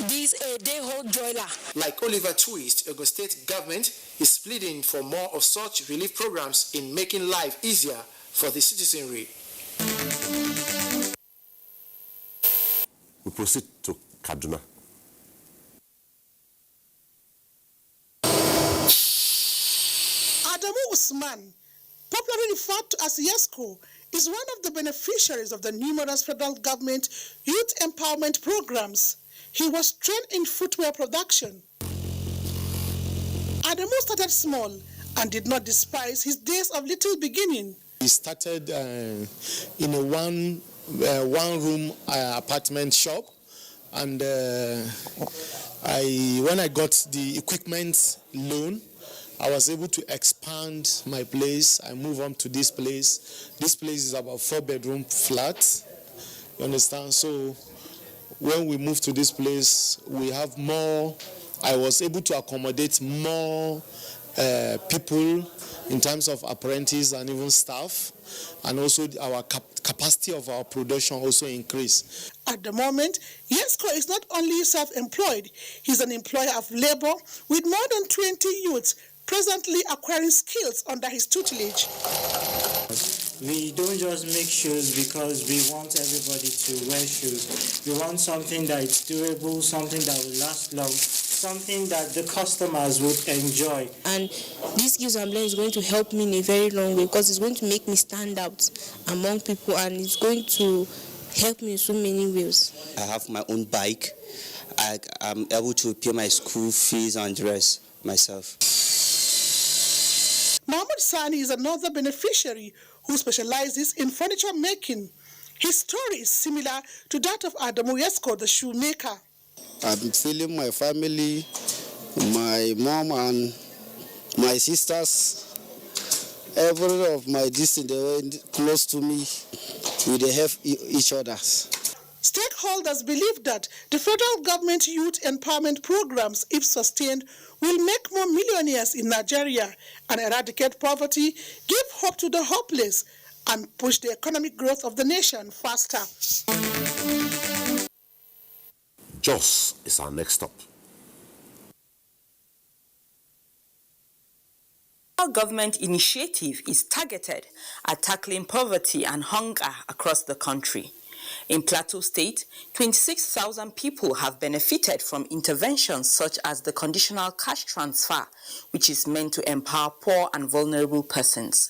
this day-old broiler. Like Oliver Twist, Ogun State government is pleading for more of such relief programs in making life easier for the citizenry. We proceed to Kaduna. Adamu Usman, popularly referred to as Yesco, is one of the beneficiaries of the numerous federal government youth empowerment programs. He was trained in footwear production. Adamu started small and did not despise his days of little beginning. He started in a one-room apartment shop, and when I got the equipment loan, I was able to expand my place. I moved on to this place. This place is about 4-bedroom flat. You understand? So when we moved to this place, we have more. I was able to accommodate more people in terms of apprentices and even staff, and also our capacity of our production also increased. At the moment, Yesko is not only self-employed, he's an employer of labor with more than 20 youths presently acquiring skills under his tutelage. We don't just make shoes because we want everybody to wear shoes. We want something that is durable, something that will last long, something that the customers would enjoy. And this Skills and Learn is going to help me in a very long way because it's going to make me stand out among people and it's going to help me in so many ways. I have my own bike. I'm able to pay my school fees and dress myself. Mahmoud Sani is another beneficiary who specializes in furniture making. His story is similar to that of Adamu Yesko, the shoemaker. I'm feeling my family, my mom and my sisters, every of my distance, they were close to me. We help each other. Stakeholders believe that the federal government youth empowerment programs, if sustained, will make more millionaires in Nigeria and eradicate poverty, give hope to the hopeless, and push the economic growth of the nation faster. Jos is our next stop. Our government initiative is targeted at tackling poverty and hunger across the country. In Plateau State, 26,000 people have benefited from interventions such as the conditional cash transfer, which is meant to empower poor and vulnerable persons.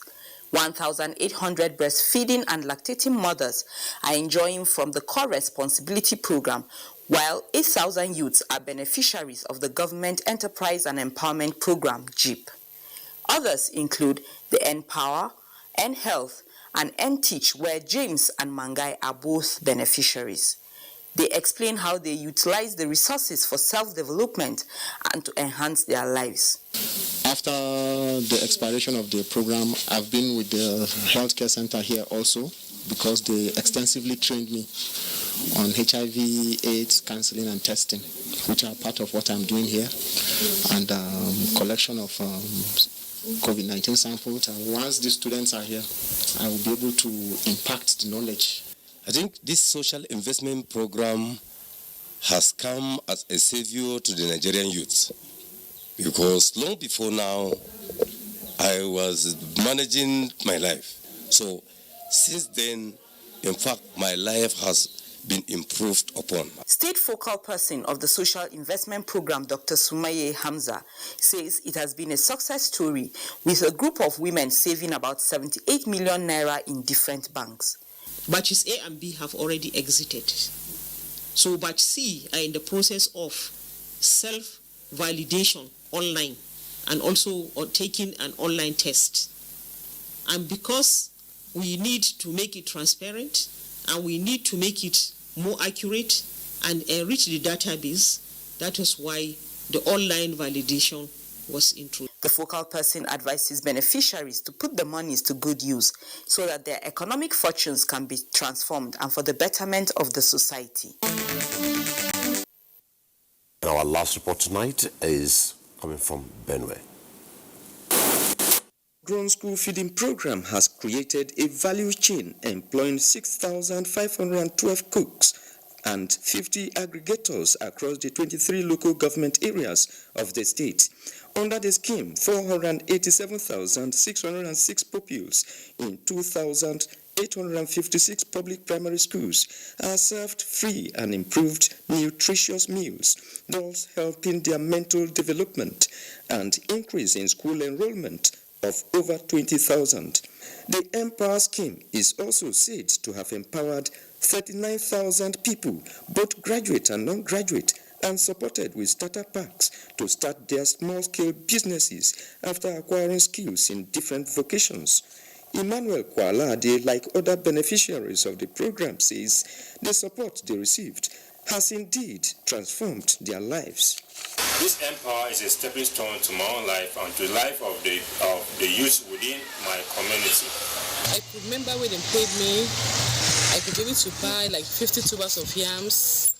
1,800 breastfeeding and lactating mothers are enjoying from the Core Responsibility Program, while 8,000 youths are beneficiaries of the Government Enterprise and Empowerment Program, GEEP. Others include the N-Power, N-Health, and N-Teach, where James and Mangai are both beneficiaries. They explain how they utilize the resources for self-development and to enhance their lives. After the expiration of the program, I've been with the healthcare center here also because they extensively trained me on HIV, AIDS, counseling and testing, which are part of what I'm doing here, and collection of COVID-19 samples. And once the students are here, I will be able to impact the knowledge. I think this social investment program has come as a savior to the Nigerian youth, because long before now, I was managing my life. So since then, in fact, my life has been improved upon. State focal person of the Social Investment Program, Dr. Sumaye Hamza, says it has been a success story with a group of women saving about 78 million naira in different banks. Batches A and B have already exited. So batch C are in the process of self-validation online and also taking an online test. And because we need to make it transparent and we need to make it more accurate and enrich the database, that is why the online validation was introduced. The focal person advises beneficiaries to put the monies to good use so that their economic fortunes can be transformed and for the betterment of the society. And our last report tonight is coming from Benue. Grown School Feeding Program has created a value chain employing 6,512 cooks and 50 aggregators across the 23 local government areas of the state. Under the scheme, 487,606 pupils in 2,856 public primary schools are served free and improved nutritious meals, thus helping their mental development and increase in school enrollment of over 20,000. The Empower scheme is also said to have empowered 39,000 people, both graduate and non-graduate, and supported with starter packs to start their small-scale businesses after acquiring skills in different vocations. Emmanuel Kwalade, like other beneficiaries of the program, says the support they received has indeed transformed their lives. This Empower is a stepping stone to my own life and to the life of the youth within my community. I could remember when they paid me, I could be able to buy like 50 tubers of yams,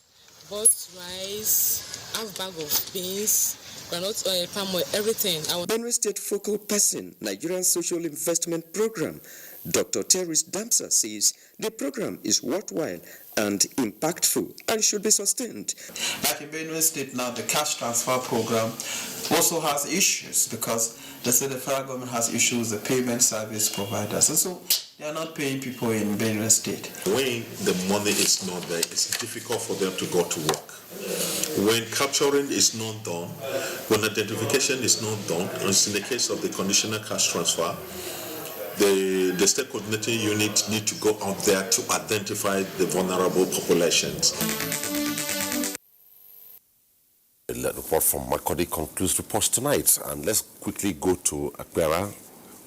bought rice, half bag of beans, granite oil, palm oil, everything. Benue State focal person, Nigerian Social Investment Program, Dr. Terris Damsa says the program is worthwhile and impactful and should be sustained. Like in Benue State now, the cash transfer program also has issues because they say the federal government has issues with the payment service providers. And so they are not paying people in Benue State. When the money is not there, it's difficult for them to go to work. When capturing is not done, when identification is not done, as in the case of the conditional cash transfer, the state coordinating unit need to go out there to identify the vulnerable populations. The report from Makodi concludes reports tonight, and let's quickly go to Akwera,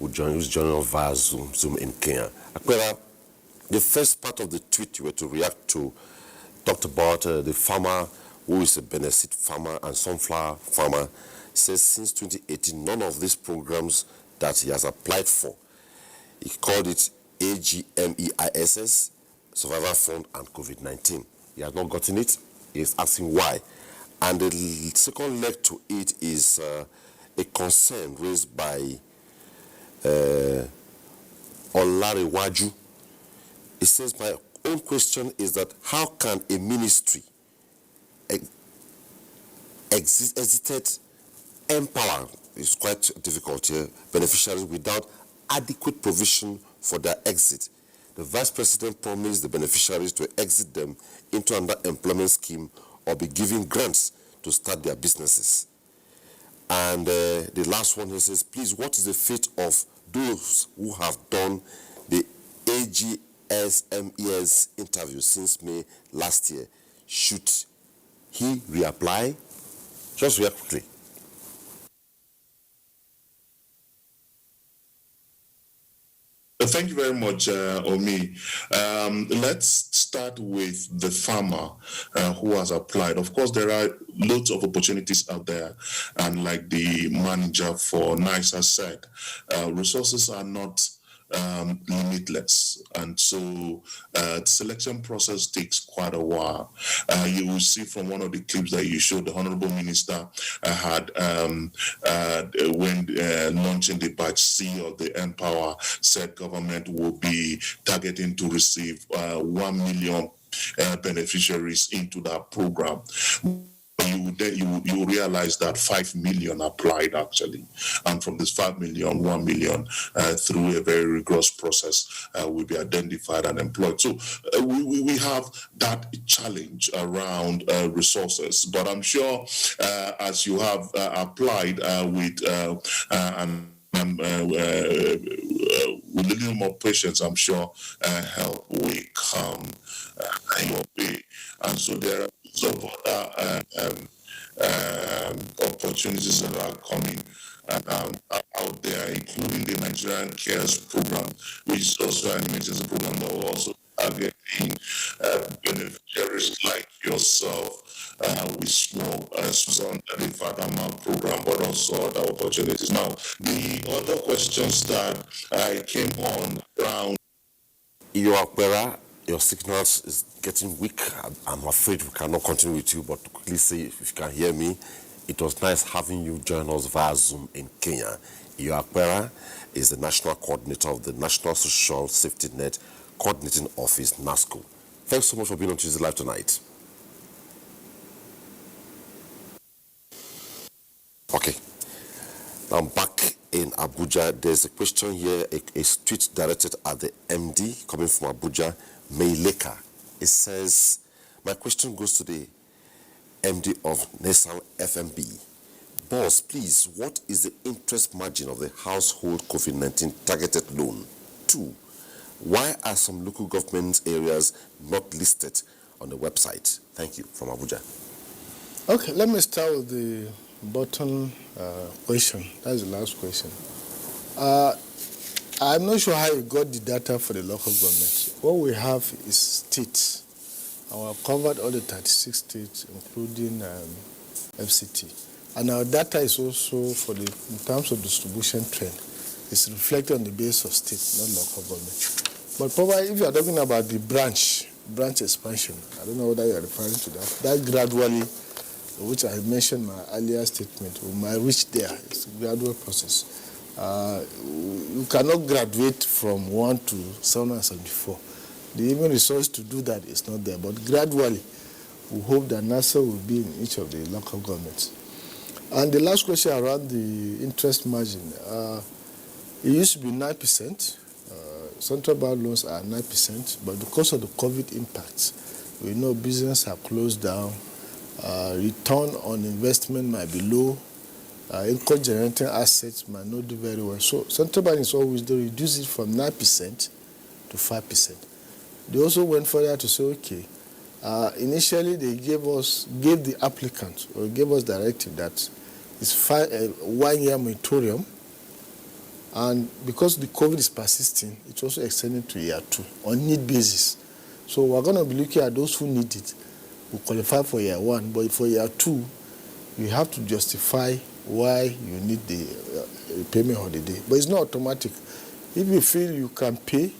who's joining us via Zoom in Kenya. Akwera, the first part of the tweet you were to react to talked about the farmer who is a Beneficed farmer and sunflower farmer. Says since 2018, none of these programs that he has applied for, he called it AGMEISS, Survivor Fund and COVID-19. He has not gotten it. He is asking why. And the second leg to it is a concern raised by Olarewaju. It says, my own question is that how can a ministry exited empower, it's quite difficult here, beneficiaries without adequate provision for their exit? The Vice President promised the beneficiaries to exit them into another employment scheme or be given grants to start their businesses. And the last one here says, please, what is the fate of those who have done the AGSMES interview since May last year? Should he reapply? Just real quickly. Thank you very much, Omi. Let's start with the farmer who has applied. Of course, there are loads of opportunities out there. And like the manager for NICE has said, resources are not limitless. And so the selection process takes quite a while. You will see from one of the clips that you showed, the Honorable Minister had when launching the batch C of the Empower, said government will be targeting to receive 1 million beneficiaries into that program. You realize that 5 million applied actually, and from this 5 million, 1 million through a very rigorous process will be identified and employed. So we have that challenge around resources, but I'm sure as you have applied with with a little more patience, I'm sure help will come your way. And so there are some other opportunities that are coming out there, including the Nigerian Cares program, which is also an emergency program that will also target beneficiaries like yourself with small under the Fatama program, but also other opportunities. Now, the other questions that I came on around. Your signals is getting weak. I'm afraid we cannot continue with you, but to quickly say, if you can hear me, it was nice having you join us via Zoom in Kenya. Akwera is the National Coordinator of the National Social Safety Net Coordinating Office, NASCO. Thanks so much for being on Tuesday Live tonight. Okay, I'm back in Abuja. There's a question here, a tweet directed at the MD coming from Abuja, Meileka. It says, my question goes to the MD of Nesal FMB. Boss, please, what is the interest margin of the household COVID-19 targeted loan? 2, why are some local government areas not listed on the website? Thank you, from Abuja. Okay, let me start with the bottom question. That's the last question. I'm not sure how you got the data for the local government. What we have is states, and we have covered all the 36 states, including FCT. And our data is also in terms of distribution trend, it's reflected on the base of state, not local government. But probably if you are talking about the branch expansion, I don't know whether you are referring to that. That gradually, which I mentioned in my earlier statement, we might reach there. It's a gradual process. You cannot graduate from 1 to 774. The even resource to do that is not there. But gradually, we hope that NASA will be in each of the local governments. And the last question around the interest margin, it used to be 9%. Central bank loans are 9%, but because of the COVID impacts, we know business have closed down. Return on investment might be low. Income generating assets might not do very well. So central bank is always to reduce it from 9% to 5%. They also went further to say, okay, initially they gave the applicant or gave us directive that it's 1 year moratorium, and because the COVID is persisting, it's also extended to year 2 on need basis. So we're going to be looking at those who need it who qualify for year 1, but for year 2, you have to justify why you need the payment holiday. But it's not automatic. If you feel you can pay,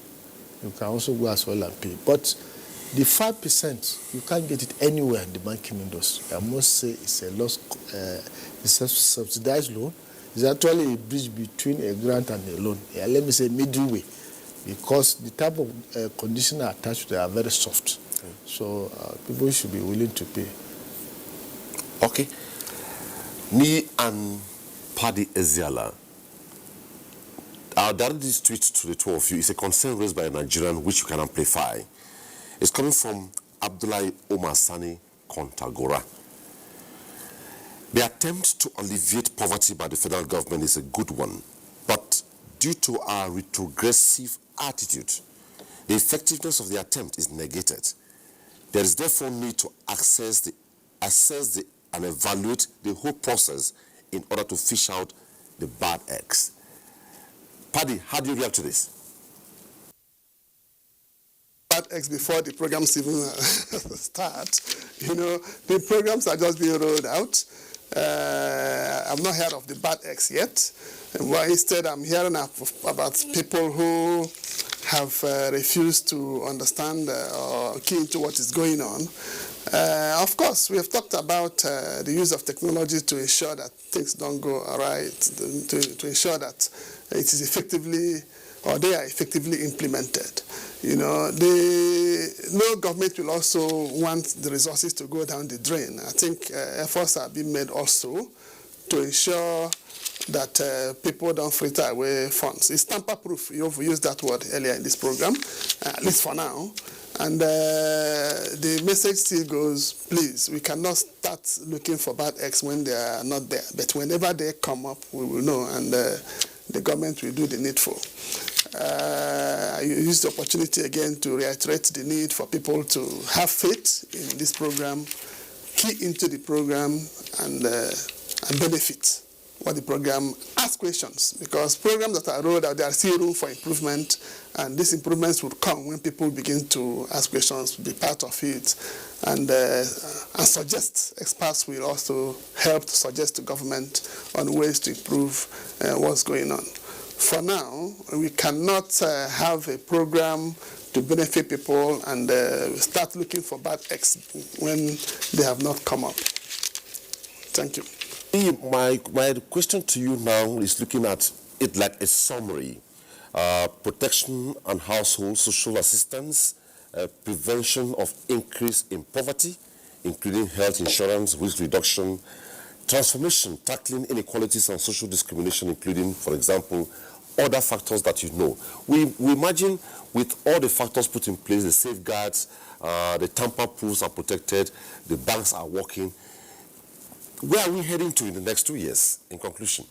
you can also go as well and pay. But the 5%, you can't get it anywhere in the banking industry. I must say it's a loss. It's a subsidized loan. It's actually a bridge between a grant and a loan. Let me say middle way, because the type of conditions attached to it are very soft. Okay. So people should be willing to pay. Okay. Me and Paddy Eziala, I'll direct this tweet to the two of you. It's a concern raised by a Nigerian which you can amplify. It's coming from Abdullahi Omar Sani Kontagora. The attempt to alleviate poverty by the federal government is a good one, but due to our retrogressive attitude, the effectiveness of the attempt is negated. There is therefore need to assess and evaluate the whole process in order to fish out the bad eggs. Paddy, how do you react to this? Bad eggs before the programs even start. You know, the programs are just being rolled out. I've not heard of the bad eggs yet. Well, instead, I'm hearing about people who have refused to understand or key into what is going on. Of course, we have talked about the use of technology to ensure that things don't go right, to ensure that it is effectively, or they are effectively implemented. You know, no government will also want the resources to go down the drain. I think efforts are being made also to ensure that people don't fritter away funds. It's tamper-proof. You've used that word earlier in this program, at least for now. And the message still goes, please, we cannot start looking for bad eggs when they are not there. But whenever they come up, we will know, and the government will do the needful. I use the opportunity again to reiterate the need for people to have faith in this program, key into the program, and benefit what the program. Ask questions, because programs that are rolled out, there are still room for improvement, and these improvements will come when people begin to ask questions, be part of it, and suggest. Experts will also help to suggest to government on ways to improve what's going on. For now, we cannot have a program to benefit people and start looking for bad eggs when they have not come up. Thank you. My question to you now is looking at it like a summary. Protection and household social assistance, prevention of increase in poverty, including health insurance, risk reduction, transformation, tackling inequalities and social discrimination, including, for example, other factors that you know. We imagine with all the factors put in place, the safeguards, the tamper-proofs are protected, the banks are working. Where are we heading to in the next 2 years, in conclusion?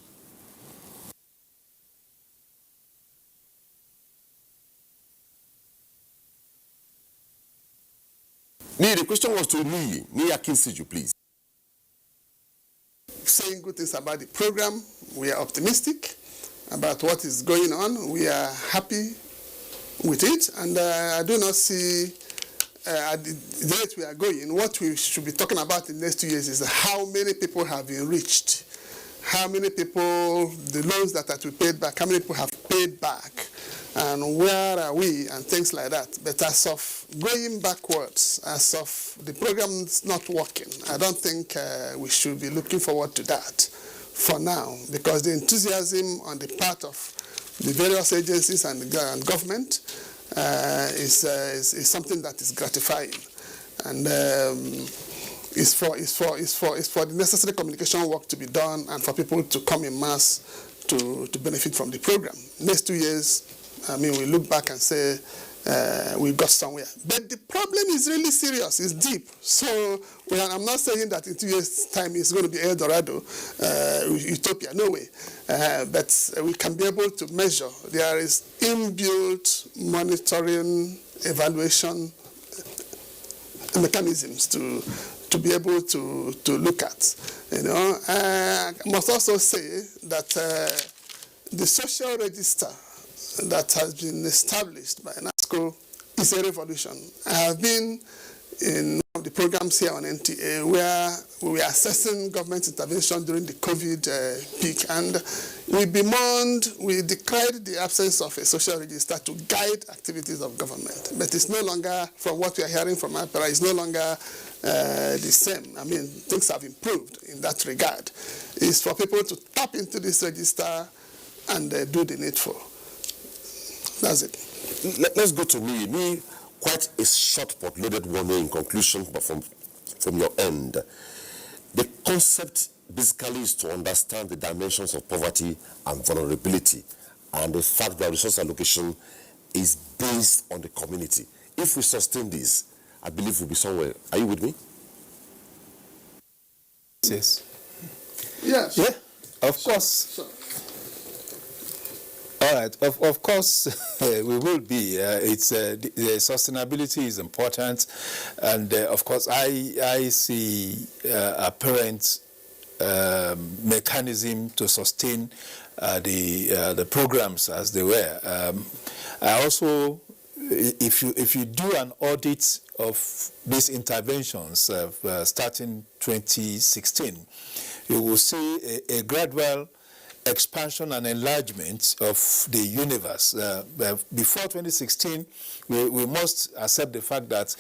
The question was to Nii Akinsiju, please. Saying good things about the program. We are optimistic about what is going on. We are happy with it, and I do not see at the rate we are going, what we should be talking about in the next 2 years is how many people have been reached, how many people, the loans that are to be paid back, how many people have paid back, and where are we, and things like that. But as of going backwards, as of the program's not working, I don't think we should be looking forward to that for now, because the enthusiasm on the part of the various agencies and government is something that is gratifying, and it's for the necessary communication work to be done, and for people to come in mass to benefit from the program. Next 2 years, I mean, we look back and say we got somewhere. But the problem is really serious, it's deep. So I'm not saying that in 2 years' time it's going to be El Dorado, utopia, no way. But we can be able to measure. There is inbuilt monitoring, evaluation mechanisms to be able to look at. I must also say that the social register that has been established by NASCO is a revolution. I have been in one of the programs here on NTA where we were assessing government intervention during the COVID peak, and we decried the absence of a social register to guide activities of government. But it's no longer, from what we are hearing from APRA, it's no longer the same. I mean, things have improved in that regard. It's for people to tap into this register and do the needful. That's it. Let's go to me. Quite a short but loaded one in conclusion, but from your end. The concept basically is to understand the dimensions of poverty and vulnerability, and the fact that resource allocation is based on the community. If we sustain this, I believe we'll be somewhere. Are you with me? Yes. Yes. Yeah, of course. Sure. All right. Of course, we will be. The sustainability is important, and of course, I see apparent mechanism to sustain the programs as they were. I also, if you do an audit of these interventions starting 2016, you will see a gradual expansion and enlargement of the universe. Before 2016, we must accept the fact that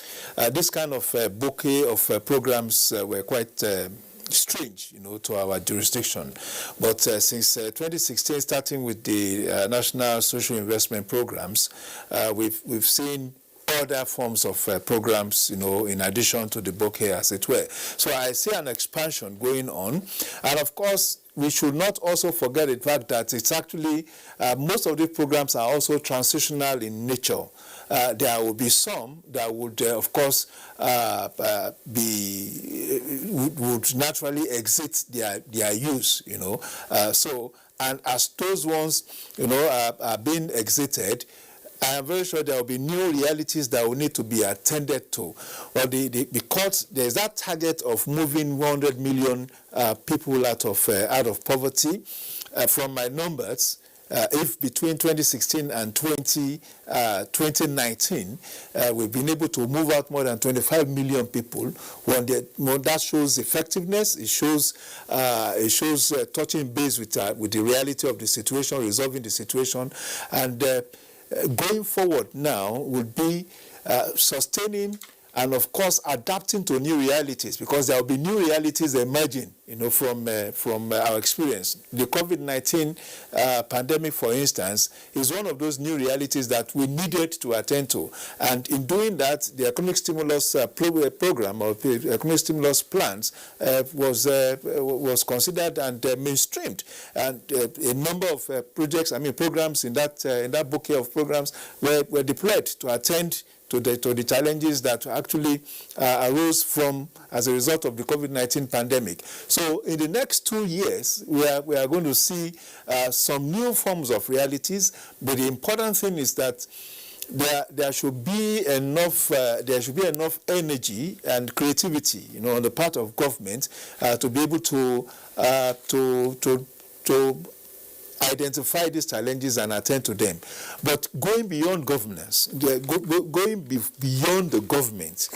this kind of bouquet of programs were quite strange, to our jurisdiction. But since 2016, starting with the National Social Investment Programs, we've seen other forms of programs, in addition to the bouquet, as it were. So I see an expansion going on, and of course, we should not also forget the fact that it's actually, most of these programs are also transitional in nature. There will be some that would, of course, would naturally exit their use, So, and as those ones, are being exited, I am very sure there will be new realities that will need to be attended to. Well, because there's that target of moving 100 million people out of poverty. From my numbers, if between 2016 and 2019, we've been able to move out more than 25 million people, that shows effectiveness. It shows touching base with the reality of the situation, resolving the situation, and going forward now will be sustaining and, of course, adapting to new realities, because there will be new realities emerging, from our experience. The COVID-19 pandemic, for instance, is one of those new realities that we needed to attend to. And in doing that, the economic stimulus program, or the economic stimulus plans, was considered and mainstreamed. And a number of programs in that bouquet of programs were deployed to attend to the challenges that actually arose as a result of the COVID-19 pandemic. So in the next 2 years, we are going to see some new forms of realities, but the important thing is that there should be enough energy and creativity, on the part of government to be able to identify these challenges and attend to them. But going beyond governance, going beyond the government,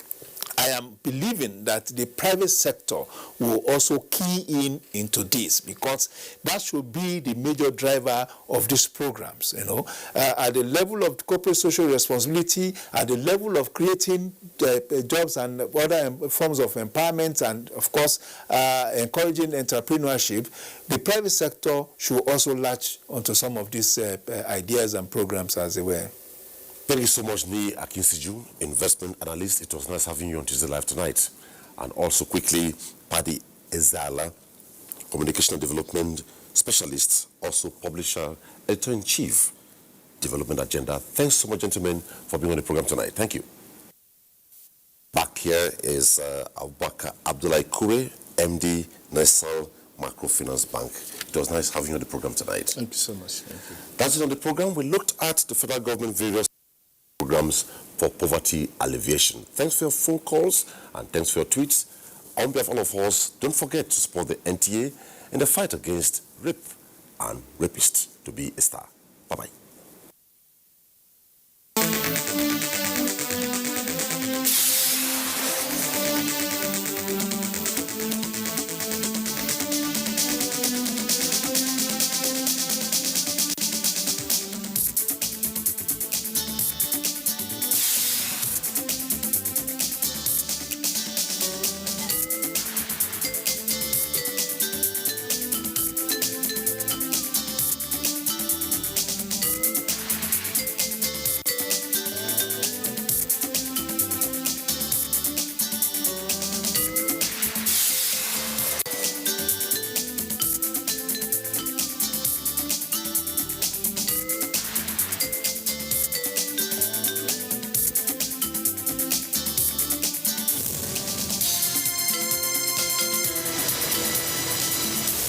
I am believing that the private sector will also key into this, because that should be the major driver of these programs. At the level of corporate social responsibility, at the level of creating jobs and other forms of empowerment, and of course encouraging entrepreneurship, the private sector should also latch onto some of these ideas and programs as they were. Thank you so much, Ni Akinsiju, investment analyst. It was nice having you on Tuesday Live tonight. And also quickly, Paddy Ezala, communication and development specialist, also publisher, editor-in-chief, Development Agenda. Thanks so much, gentlemen, for being on the program tonight. Thank you. Back here is Abubakar Abdullahi Kure, MD, National Microfinance Bank. It was nice having you on the program tonight. Thank you so much. Thank you. That's it on the program. We looked at the federal government various programs for poverty alleviation. Thanks for your phone calls and thanks for your tweets. On behalf of all of us, don't forget to support the NTA in the fight against rape and rapists. To be a star. Bye-bye.